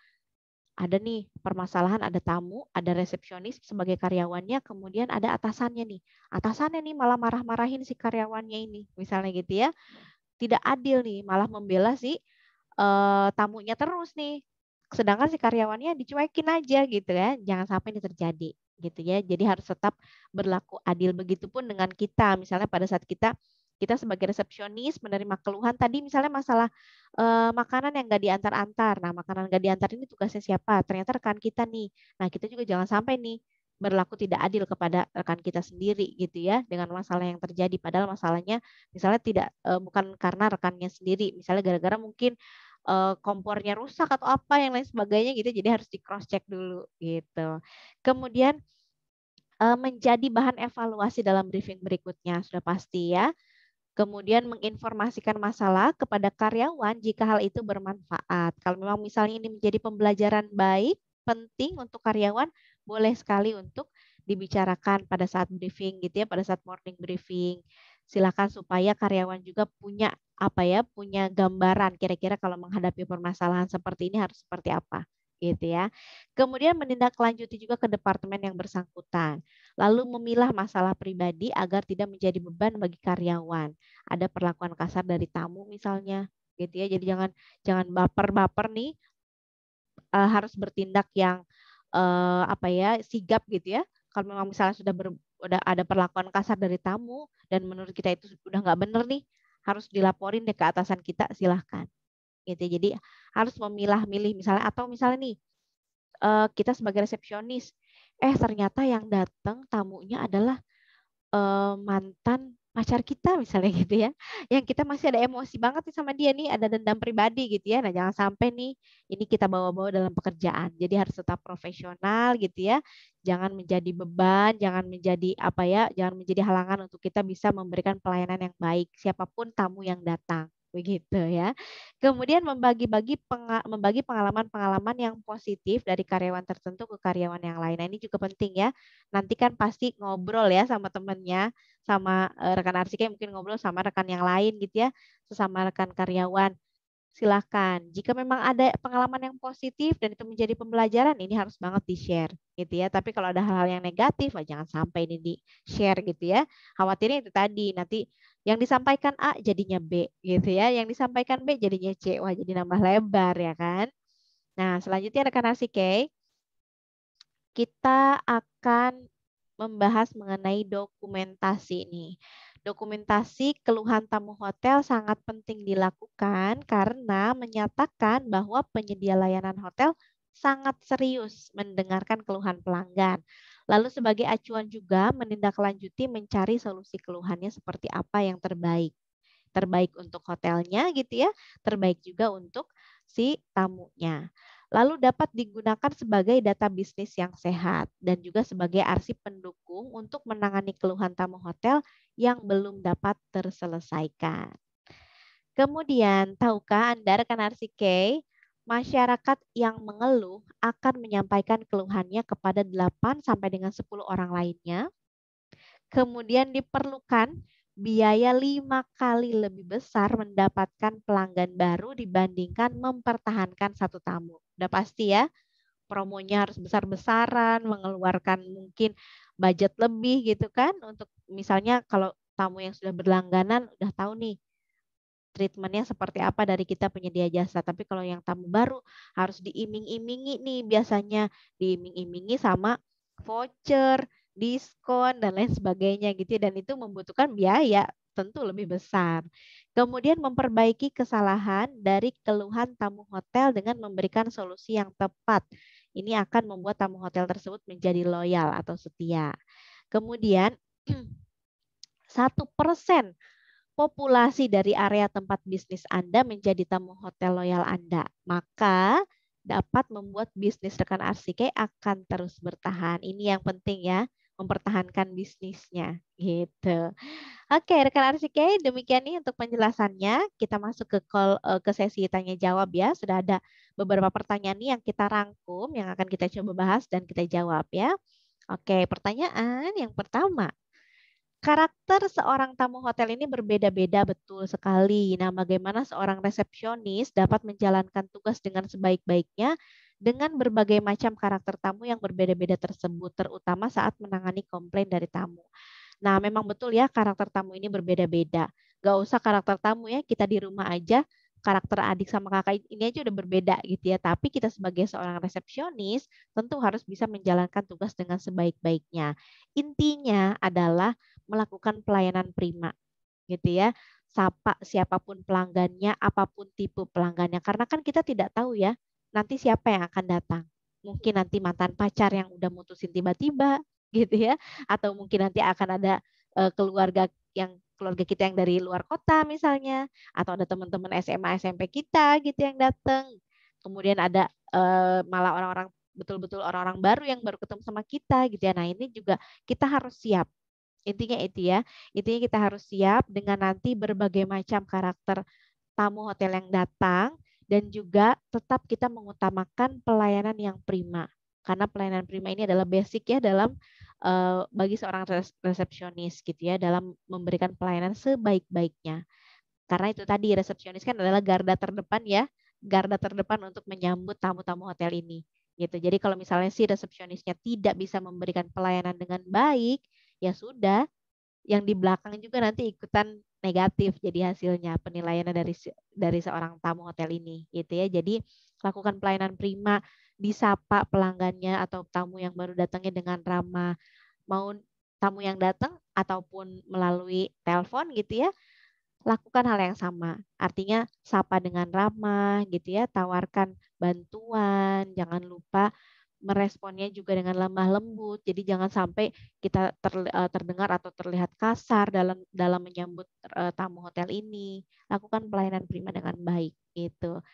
ada nih permasalahan, ada tamu, ada resepsionis sebagai karyawannya, kemudian ada atasannya nih. Atasannya nih malah marah-marahin si karyawannya ini, misalnya gitu ya. Tidak adil nih, malah membela si tamunya terus nih. Sedangkan si karyawannya dicuekin aja gitu ya. Jangan sampai ini terjadi gitu ya. Jadi harus tetap berlaku adil. Begitupun dengan kita. Misalnya pada saat kita sebagai resepsionis menerima keluhan tadi misalnya masalah makanan yang nggak diantar-antar. Nah, makanan nggak diantar ini tugasnya siapa? Ternyata rekan kita nih. Nah, kita juga jangan sampai nih berlaku tidak adil kepada rekan kita sendiri gitu ya dengan masalah yang terjadi padahal masalahnya misalnya tidak bukan karena rekannya sendiri misalnya gara-gara mungkin kompornya rusak atau apa yang lain sebagainya gitu jadi harus di cross check dulu gitu. Kemudian menjadi bahan evaluasi dalam briefing berikutnya sudah pasti ya. Kemudian menginformasikan masalah kepada karyawan jika hal itu bermanfaat. Kalau memang misalnya ini menjadi pembelajaran baik, penting untuk karyawan, boleh sekali untuk dibicarakan pada saat briefing gitu ya, pada saat morning briefing. Silakan supaya karyawan juga punya apa ya, punya gambaran kira-kira kalau menghadapi permasalahan seperti ini harus seperti apa gitu ya. Kemudian menindaklanjuti juga ke departemen yang bersangkutan. Lalu memilah masalah pribadi agar tidak menjadi beban bagi karyawan. Ada perlakuan kasar dari tamu misalnya gitu ya. Jadi jangan jangan baper-baper nih harus bertindak yang apa ya sigap gitu ya. Kalau memang misalnya udah ada perlakuan kasar dari tamu dan menurut kita itu udah nggak bener nih harus dilaporin deh ke atasan kita silahkan gitu ya. Jadi harus memilah-milih misalnya atau misalnya nih kita sebagai resepsionis ternyata yang datang tamunya adalah mantan pacar kita misalnya gitu ya, yang kita masih ada emosi banget nih sama dia nih, ada dendam pribadi gitu ya. Nah, jangan sampai nih ini kita bawa-bawa dalam pekerjaan. Jadi harus tetap profesional gitu ya. Jangan menjadi beban, jangan menjadi apa ya, jangan menjadi halangan untuk kita bisa memberikan pelayanan yang baik siapapun tamu yang datang begitu ya. Kemudian membagi pengalaman-pengalaman yang positif dari karyawan tertentu ke karyawan yang lain. Nah, ini juga penting ya. Nanti kan pasti ngobrol ya sama temennya, sama rekan arsitek mungkin ngobrol sama rekan yang lain gitu ya, sesama rekan karyawan. Silakan. Jika memang ada pengalaman yang positif dan itu menjadi pembelajaran, ini harus banget di-share gitu ya. Tapi kalau ada hal-hal yang negatif, jangan sampai ini di-share gitu ya. Khawatirnya itu tadi, nanti yang disampaikan A jadinya B gitu ya. Yang disampaikan B jadinya C. Wah, jadi nambah lebar ya kan. Nah, selanjutnya rekan Arsike, kita akan membahas mengenai dokumentasi nih. Dokumentasi keluhan tamu hotel sangat penting dilakukan karena menyatakan bahwa penyedia layanan hotel sangat serius mendengarkan keluhan pelanggan. Lalu sebagai acuan juga menindaklanjuti mencari solusi keluhannya seperti apa yang terbaik. Terbaik untuk hotelnya gitu ya, terbaik juga untuk si tamunya. Lalu dapat digunakan sebagai data bisnis yang sehat dan juga sebagai arsip pendukung untuk menangani keluhan tamu hotel yang belum dapat terselesaikan. Kemudian, tahukah Anda rekan Arsike, masyarakat yang mengeluh akan menyampaikan keluhannya kepada 8 sampai dengan 10 orang lainnya. Kemudian diperlukan biaya 5 kali lebih besar mendapatkan pelanggan baru dibandingkan mempertahankan satu tamu. Udah pasti ya, promonya harus besar-besaran, mengeluarkan mungkin budget lebih gitu kan untuk misalnya kalau tamu yang sudah berlangganan udah tahu nih treatmentnya seperti apa dari kita penyedia jasa. Tapi kalau yang tamu baru harus diiming-imingi nih biasanya diiming-imingi sama voucher, diskon dan lain sebagainya gitu ya. Dan itu membutuhkan biaya tentu lebih besar. Kemudian memperbaiki kesalahan dari keluhan tamu hotel dengan memberikan solusi yang tepat. Ini akan membuat tamu hotel tersebut menjadi loyal atau setia. Kemudian 1% populasi dari area tempat bisnis Anda menjadi tamu hotel loyal Anda, maka dapat membuat bisnis rekan arsike akan terus bertahan. Ini yang penting ya, mempertahankan bisnisnya gitu. Oke, rekan arsike, demikian nih untuk penjelasannya. Kita masuk ke sesi tanya jawab ya. Sudah ada beberapa pertanyaan nih yang kita rangkum, yang akan kita coba bahas dan kita jawab ya. Oke, pertanyaan yang pertama. Karakter seorang tamu hotel ini berbeda-beda betul sekali. Nah, bagaimana seorang resepsionis dapat menjalankan tugas dengan sebaik-baiknya dengan berbagai macam karakter tamu yang berbeda-beda tersebut, terutama saat menangani komplain dari tamu. Nah, memang betul ya karakter tamu ini berbeda-beda. Gak usah karakter tamu ya, kita di rumah aja karakter adik sama kakak ini aja udah berbeda gitu ya. Tapi kita sebagai seorang resepsionis tentu harus bisa menjalankan tugas dengan sebaik-baiknya. Intinya adalah melakukan pelayanan prima gitu ya. Sapa siapapun pelanggannya, apapun tipe pelanggannya. Karena kan kita tidak tahu ya nanti siapa yang akan datang. Mungkin nanti mantan pacar yang udah mutusin tiba-tiba gitu ya, atau mungkin nanti akan ada keluarga kita yang dari luar kota misalnya, atau ada teman-teman SMA SMP kita gitu yang datang. Kemudian ada malah orang-orang betul-betul orang-orang baru yang baru ketemu sama kita gitu ya. Nah, ini juga kita harus siap. Intinya itu ya. Intinya kita harus siap dengan nanti berbagai macam karakter tamu hotel yang datang dan juga tetap kita mengutamakan pelayanan yang prima. Karena pelayanan prima ini adalah basic ya dalam bagi seorang resepsionis gitu ya dalam memberikan pelayanan sebaik-baiknya. Karena itu tadi resepsionis kan adalah garda terdepan ya, garda terdepan untuk menyambut tamu-tamu hotel ini. Gitu. Jadi kalau misalnya si resepsionisnya tidak bisa memberikan pelayanan dengan baik, ya sudah, yang di belakang juga nanti ikutan negatif jadi hasilnya penilaiannya dari seorang tamu hotel ini gitu ya. Jadi lakukan pelayanan prima, disapa pelanggannya atau tamu yang baru datangnya dengan ramah. Mau tamu yang datang ataupun melalui telepon gitu ya, lakukan hal yang sama. Artinya sapa dengan ramah gitu ya, tawarkan bantuan, jangan lupa meresponnya juga dengan lemah lembut. Jadi jangan sampai kita terdengar atau terlihat kasar dalam dalam menyambut tamu hotel ini. Lakukan pelayanan prima dengan baik gitu.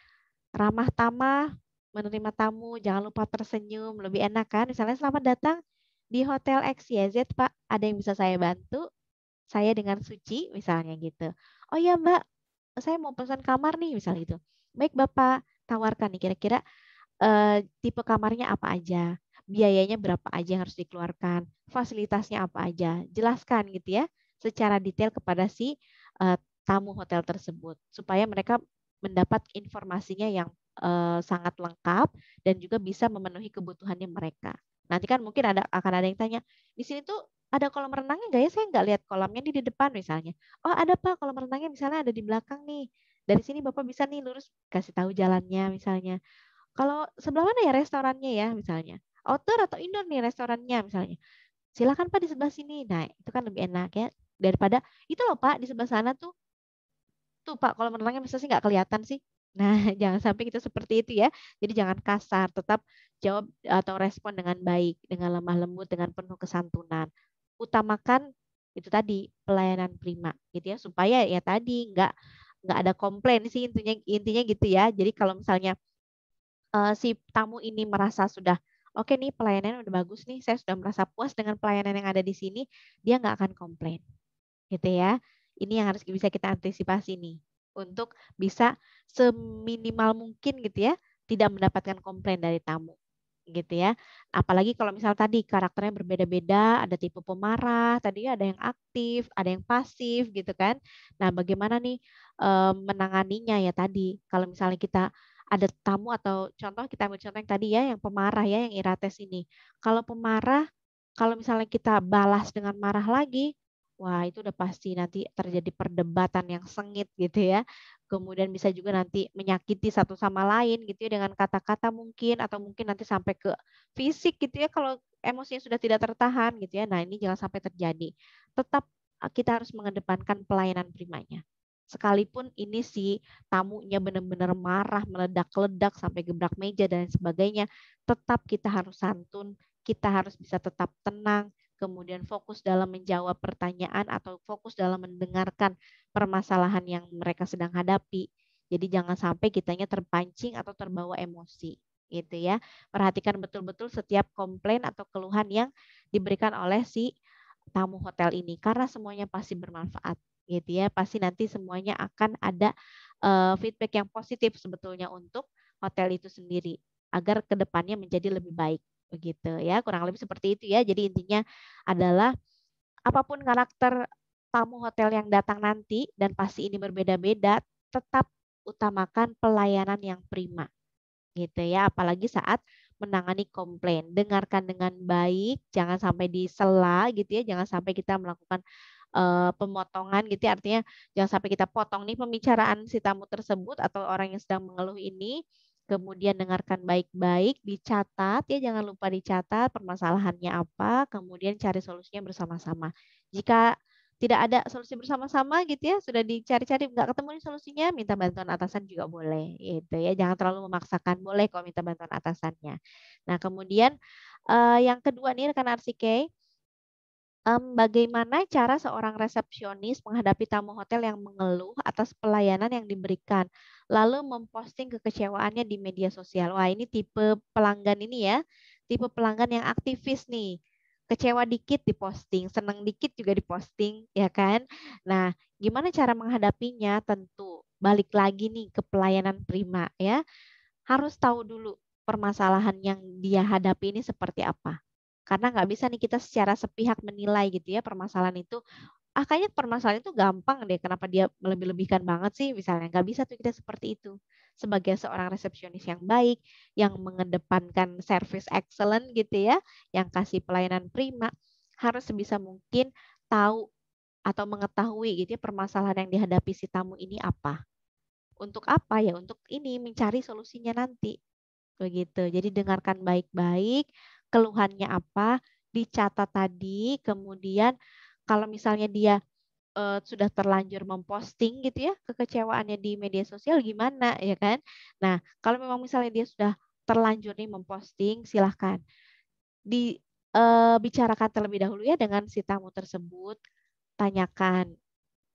Ramah tamah menerima tamu, jangan lupa tersenyum, lebih enak kan? Misalnya selamat datang di Hotel XYZ, Pak. Ada yang bisa saya bantu? Saya dengan Suci misalnya gitu. Oh ya Mbak, saya mau pesan kamar nih misalnya gitu. Baik Bapak, tawarkan nih kira-kira tipe kamarnya apa aja, biayanya berapa aja yang harus dikeluarkan, fasilitasnya apa aja, jelaskan gitu ya secara detail kepada si tamu hotel tersebut supaya mereka mendapat informasinya yang sangat lengkap dan juga bisa memenuhi kebutuhannya mereka. Nanti kan mungkin akan ada yang tanya, di sini tuh ada kolam renangnya nggak ya? Saya nggak lihat kolamnya di depan misalnya. Oh ada Pak, kolam renangnya misalnya ada di belakang nih. Dari sini Bapak bisa nih lurus kasih tahu jalannya misalnya. Kalau sebelah mana ya restorannya ya misalnya? Outdoor atau indoor nih restorannya misalnya. Silakan Pak di sebelah sini. Nah, itu kan lebih enak ya daripada itu loh Pak di sebelah sana tuh Pak kolam renangnya masa sih nggak kelihatan sih. Nah, jangan sampai kita seperti itu ya. Jadi jangan kasar, tetap jawab atau respon dengan baik, dengan lemah lembut, dengan penuh kesantunan. Utamakan itu tadi pelayanan prima gitu ya supaya ya tadi nggak ada komplain sih intinya intinya gitu ya. Jadi kalau misalnya si tamu ini merasa sudah, "Oke nih pelayanannya udah bagus nih, saya sudah merasa puas dengan pelayanan yang ada di sini," dia nggak akan komplain, gitu ya. Ini yang harus bisa kita antisipasi nih, untuk bisa seminimal mungkin gitu ya, tidak mendapatkan komplain dari tamu, gitu ya. Apalagi kalau misal tadi karakternya berbeda-beda, ada tipe pemarah, tadi ada yang aktif, ada yang pasif gitu kan. Nah, bagaimana nih, menanganinya ya tadi, kalau misalnya kita ada tamu atau contoh kita ambil contoh yang tadi ya, yang pemarah ya, yang irates ini. Kalau pemarah, kalau misalnya kita balas dengan marah lagi, wah itu udah pasti nanti terjadi perdebatan yang sengit gitu ya. Kemudian bisa juga nanti menyakiti satu sama lain gitu ya dengan kata-kata mungkin atau mungkin nanti sampai ke fisik gitu ya kalau emosinya sudah tidak tertahan gitu ya. Nah, ini jangan sampai terjadi. Tetap kita harus mengedepankan pelayanan primanya. Sekalipun ini si tamunya benar-benar marah, meledak-ledak sampai gebrak meja dan sebagainya, tetap kita harus santun, kita harus bisa tetap tenang, kemudian fokus dalam menjawab pertanyaan atau fokus dalam mendengarkan permasalahan yang mereka sedang hadapi. Jadi jangan sampai kitanya terpancing atau terbawa emosi, gitu ya. Perhatikan betul-betul setiap komplain atau keluhan yang diberikan oleh si tamu hotel ini karena semuanya pasti bermanfaat, gitu ya. Pasti nanti semuanya akan ada feedback yang positif sebetulnya untuk hotel itu sendiri agar kedepannya menjadi lebih baik, begitu ya. Kurang lebih seperti itu ya. Jadi intinya adalah apapun karakter tamu hotel yang datang nanti dan pasti ini berbeda-beda, tetap utamakan pelayanan yang prima gitu ya. Apalagi saat menangani komplain. Dengarkan dengan baik, jangan sampai disela gitu ya, jangan sampai kita melakukan pemotongan gitu ya, artinya jangan sampai kita potong nih pembicaraan si tamu tersebut atau orang yang sedang mengeluh ini. Kemudian dengarkan baik-baik, dicatat ya, jangan lupa dicatat permasalahannya apa, kemudian cari solusinya bersama-sama. Jika tidak ada solusi bersama-sama gitu ya, sudah dicari-cari nggak ketemu nih solusinya, minta bantuan atasan juga boleh gitu ya. Jangan terlalu memaksakan, boleh kok minta bantuan atasannya. Nah, kemudian yang kedua nih rekan RCK, bagaimana cara seorang resepsionis menghadapi tamu hotel yang mengeluh atas pelayanan yang diberikan, lalu memposting kekecewaannya di media sosial. Wah, ini tipe pelanggan ini ya, tipe pelanggan yang aktivis nih. Kecewa dikit diposting, senang dikit juga diposting, ya kan? Nah, gimana cara menghadapinya? Tentu balik lagi nih ke pelayanan prima ya. Harus tahu dulu permasalahan yang dia hadapi ini seperti apa. Karena nggak bisa nih kita secara sepihak menilai gitu ya permasalahan itu, kayaknya permasalahan itu gampang deh kenapa dia melebih-lebihkan banget sih misalnya, nggak bisa tuh kita seperti itu. Sebagai seorang resepsionis yang baik, yang mengedepankan service excellent gitu ya, yang kasih pelayanan prima, harus sebisa mungkin tahu atau mengetahui gitu ya permasalahan yang dihadapi si tamu ini apa. Untuk apa ya? Untuk ini mencari solusinya nanti. Begitu. Jadi dengarkan baik-baik, keluhannya apa, dicatat tadi, kemudian kalau misalnya dia sudah terlanjur memposting gitu ya kekecewaannya di media sosial gimana ya kan? Nah, kalau memang misalnya dia sudah terlanjur nih memposting, silahkan bicarakan terlebih dahulu ya dengan si tamu tersebut, tanyakan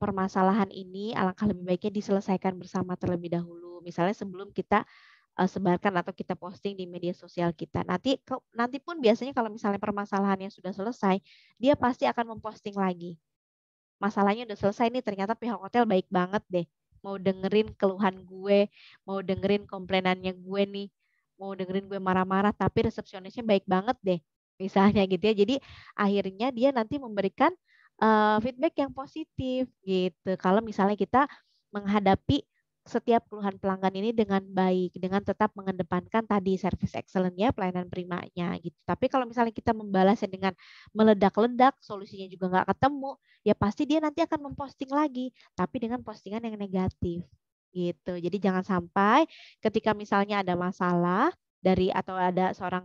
permasalahan ini alangkah lebih baiknya diselesaikan bersama terlebih dahulu. Misalnya sebelum kita sebarkan atau kita posting di media sosial kita. Nanti pun biasanya kalau misalnya permasalahannya sudah selesai, dia pasti akan memposting lagi. Masalahnya udah selesai nih, ternyata pihak hotel baik banget deh. mau dengerin keluhan gue, mau dengerin komplainannya gue nih, mau dengerin gue marah-marah, tapi resepsionisnya baik banget deh, misalnya gitu ya. Jadi akhirnya dia nanti memberikan feedback yang positif gitu. Kalau misalnya kita menghadapi setiap keluhan pelanggan ini dengan baik, dengan tetap mengedepankan tadi service excellence-nya, pelayanan primanya gitu. Tapi kalau misalnya kita membalasnya dengan meledak-ledak, solusinya juga nggak ketemu, ya pasti dia nanti akan memposting lagi, tapi dengan postingan yang negatif gitu. Jadi jangan sampai ketika misalnya ada masalah dari atau ada seorang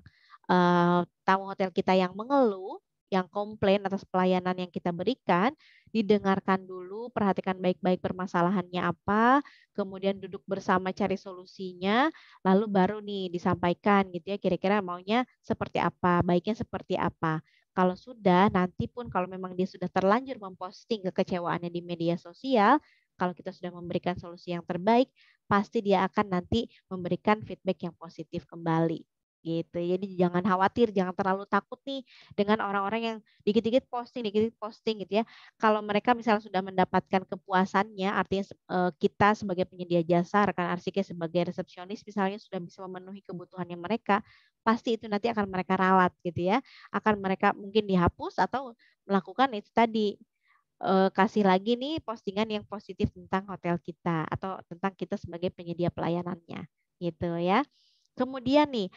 tamu hotel kita yang mengeluh, yang komplain atas pelayanan yang kita berikan, didengarkan dulu, perhatikan baik-baik permasalahannya apa, kemudian duduk bersama cari solusinya, lalu baru nih disampaikan gitu ya, kira-kira maunya seperti apa, baiknya seperti apa. Kalau sudah, nanti pun kalau memang dia sudah terlanjur memposting kekecewaannya di media sosial, kalau kita sudah memberikan solusi yang terbaik, pasti dia akan nanti memberikan feedback yang positif kembali gitu. Jadi jangan khawatir, jangan terlalu takut nih dengan orang-orang yang dikit-dikit posting gitu ya. Kalau mereka misalnya sudah mendapatkan kepuasannya, artinya kita sebagai penyedia jasa, rekan arsitek sebagai resepsionis misalnya sudah bisa memenuhi kebutuhannya mereka, pasti itu nanti akan mereka ralat gitu ya. Akan mereka mungkin dihapus atau melakukan itu tadi, kasih lagi nih postingan yang positif tentang hotel kita atau tentang kita sebagai penyedia pelayanannya, gitu ya. Kemudian nih,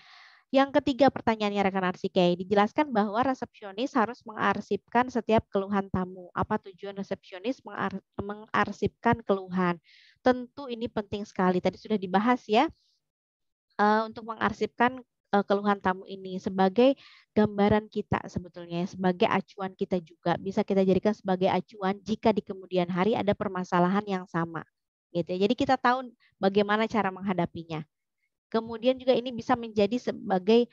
yang ketiga pertanyaannya rekan Arsike, dijelaskan bahwa resepsionis harus mengarsipkan setiap keluhan tamu. Apa tujuan resepsionis mengarsipkan keluhan? Tentu ini penting sekali, tadi sudah dibahas ya, untuk mengarsipkan, keluhan tamu ini sebagai gambaran kita sebetulnya ya, sebagai acuan kita juga, bisa kita jadikan sebagai acuan jika di kemudian hari ada permasalahan yang sama, gitu ya. Jadi kita tahu bagaimana cara menghadapinya. Kemudian juga ini bisa menjadi sebagai,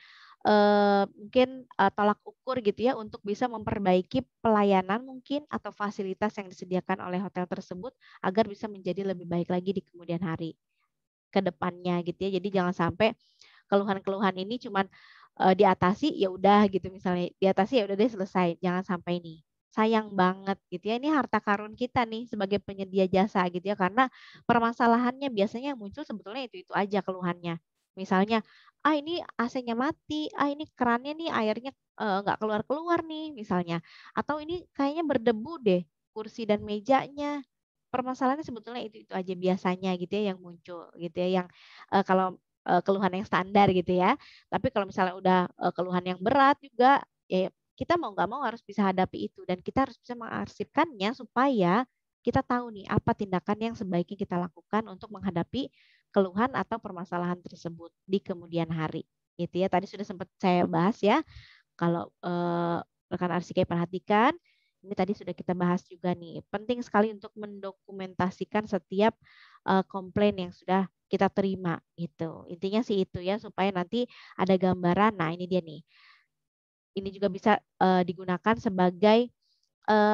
mungkin, tolak ukur gitu ya untuk bisa memperbaiki pelayanan mungkin atau fasilitas yang disediakan oleh hotel tersebut agar bisa menjadi lebih baik lagi di kemudian hari ke depannya gitu ya. Jadi jangan sampai keluhan-keluhan ini cuman, diatasi ya udah gitu misalnya, diatasi ya udah deh selesai, jangan sampai nih. Sayang banget gitu ya, ini harta karun kita nih sebagai penyedia jasa gitu ya, karena permasalahannya biasanya yang muncul sebetulnya itu-itu aja keluhannya. Misalnya, "Ah ini AC-nya mati, ah ini kerannya nih airnya, nggak keluar-keluar nih," misalnya. Atau, "Ini kayaknya berdebu deh kursi dan mejanya." Permasalahannya sebetulnya itu-itu aja biasanya gitu ya yang muncul gitu ya, yang, kalau keluhan yang standar gitu ya. Tapi kalau misalnya udah, keluhan yang berat juga, ya kita mau nggak mau harus bisa hadapi itu dan kita harus bisa mengarsipkannya supaya kita tahu nih apa tindakan yang sebaiknya kita lakukan untuk menghadapi keluhan atau permasalahan tersebut di kemudian hari, gitu ya. Tadi sudah sempat saya bahas ya, kalau, rekan arsika perhatikan, ini tadi sudah kita bahas juga nih, penting sekali untuk mendokumentasikan setiap, komplain yang sudah kita terima gitu. Intinya sih itu ya, supaya nanti ada gambaran, nah ini dia nih, ini juga bisa, digunakan sebagai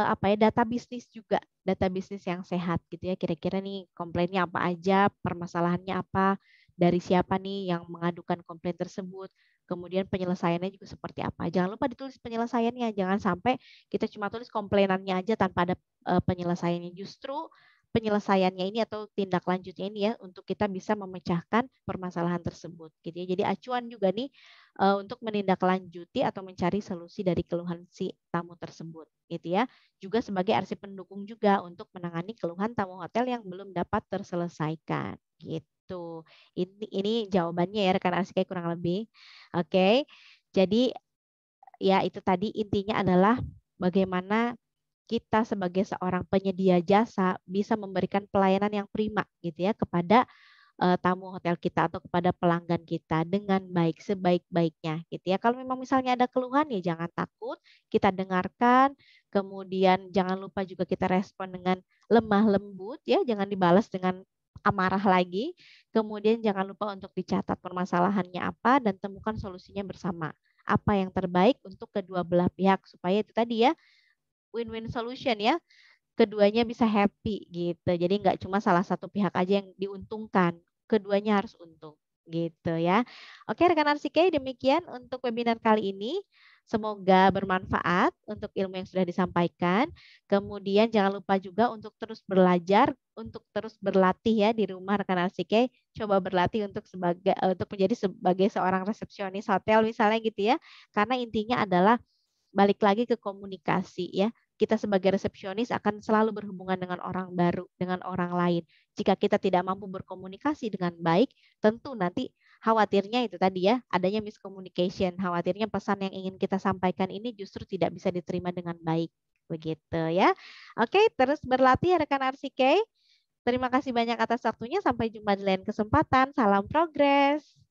apa ya, data bisnis juga, data bisnis yang sehat gitu ya. Kira-kira nih komplainnya apa aja, permasalahannya apa, dari siapa nih yang mengadukan komplain tersebut, kemudian penyelesaiannya juga seperti apa. Jangan lupa ditulis penyelesaiannya, jangan sampai kita cuma tulis komplainannya aja tanpa ada, penyelesaiannya. Justru penyelesaiannya ini atau tindak lanjutnya ini ya, untuk kita bisa memecahkan permasalahan tersebut gitu ya. Jadi acuan juga nih, untuk menindaklanjuti atau mencari solusi dari keluhan si tamu tersebut gitu ya. Juga sebagai arsip pendukung juga untuk menangani keluhan tamu hotel yang belum dapat terselesaikan gitu. Ini jawabannya ya rekan arsip kurang lebih. Oke. Jadi ya itu tadi intinya adalah bagaimana kita sebagai seorang penyedia jasa bisa memberikan pelayanan yang prima gitu ya kepada tamu hotel kita atau kepada pelanggan kita dengan baik, sebaik-baiknya gitu ya. Kalau memang misalnya ada keluhan ya jangan takut, kita dengarkan, kemudian jangan lupa juga kita respon dengan lemah lembut ya, jangan dibalas dengan amarah lagi. Kemudian jangan lupa untuk dicatat permasalahannya apa dan temukan solusinya bersama. Apa yang terbaik untuk kedua belah pihak supaya itu tadi ya, win-win solution ya, keduanya bisa happy gitu. Jadi nggak cuma salah satu pihak aja yang diuntungkan, keduanya harus untung gitu ya. Oke rekan Arsike, demikian untuk webinar kali ini. Semoga bermanfaat untuk ilmu yang sudah disampaikan. Kemudian jangan lupa juga untuk terus belajar, untuk terus berlatih ya di rumah rekan RCK. Coba berlatih untuk menjadi sebagai seorang resepsionis hotel misalnya gitu ya. Karena intinya adalah balik lagi ke komunikasi ya. Kita sebagai resepsionis akan selalu berhubungan dengan orang baru, dengan orang lain. Jika kita tidak mampu berkomunikasi dengan baik, tentu nanti khawatirnya itu tadi ya, adanya miscommunication. Khawatirnya pesan yang ingin kita sampaikan ini justru tidak bisa diterima dengan baik. Begitu ya. Oke, terus berlatih ya rekan RCK. Terima kasih banyak atas waktunya. Sampai jumpa di lain kesempatan. Salam progres.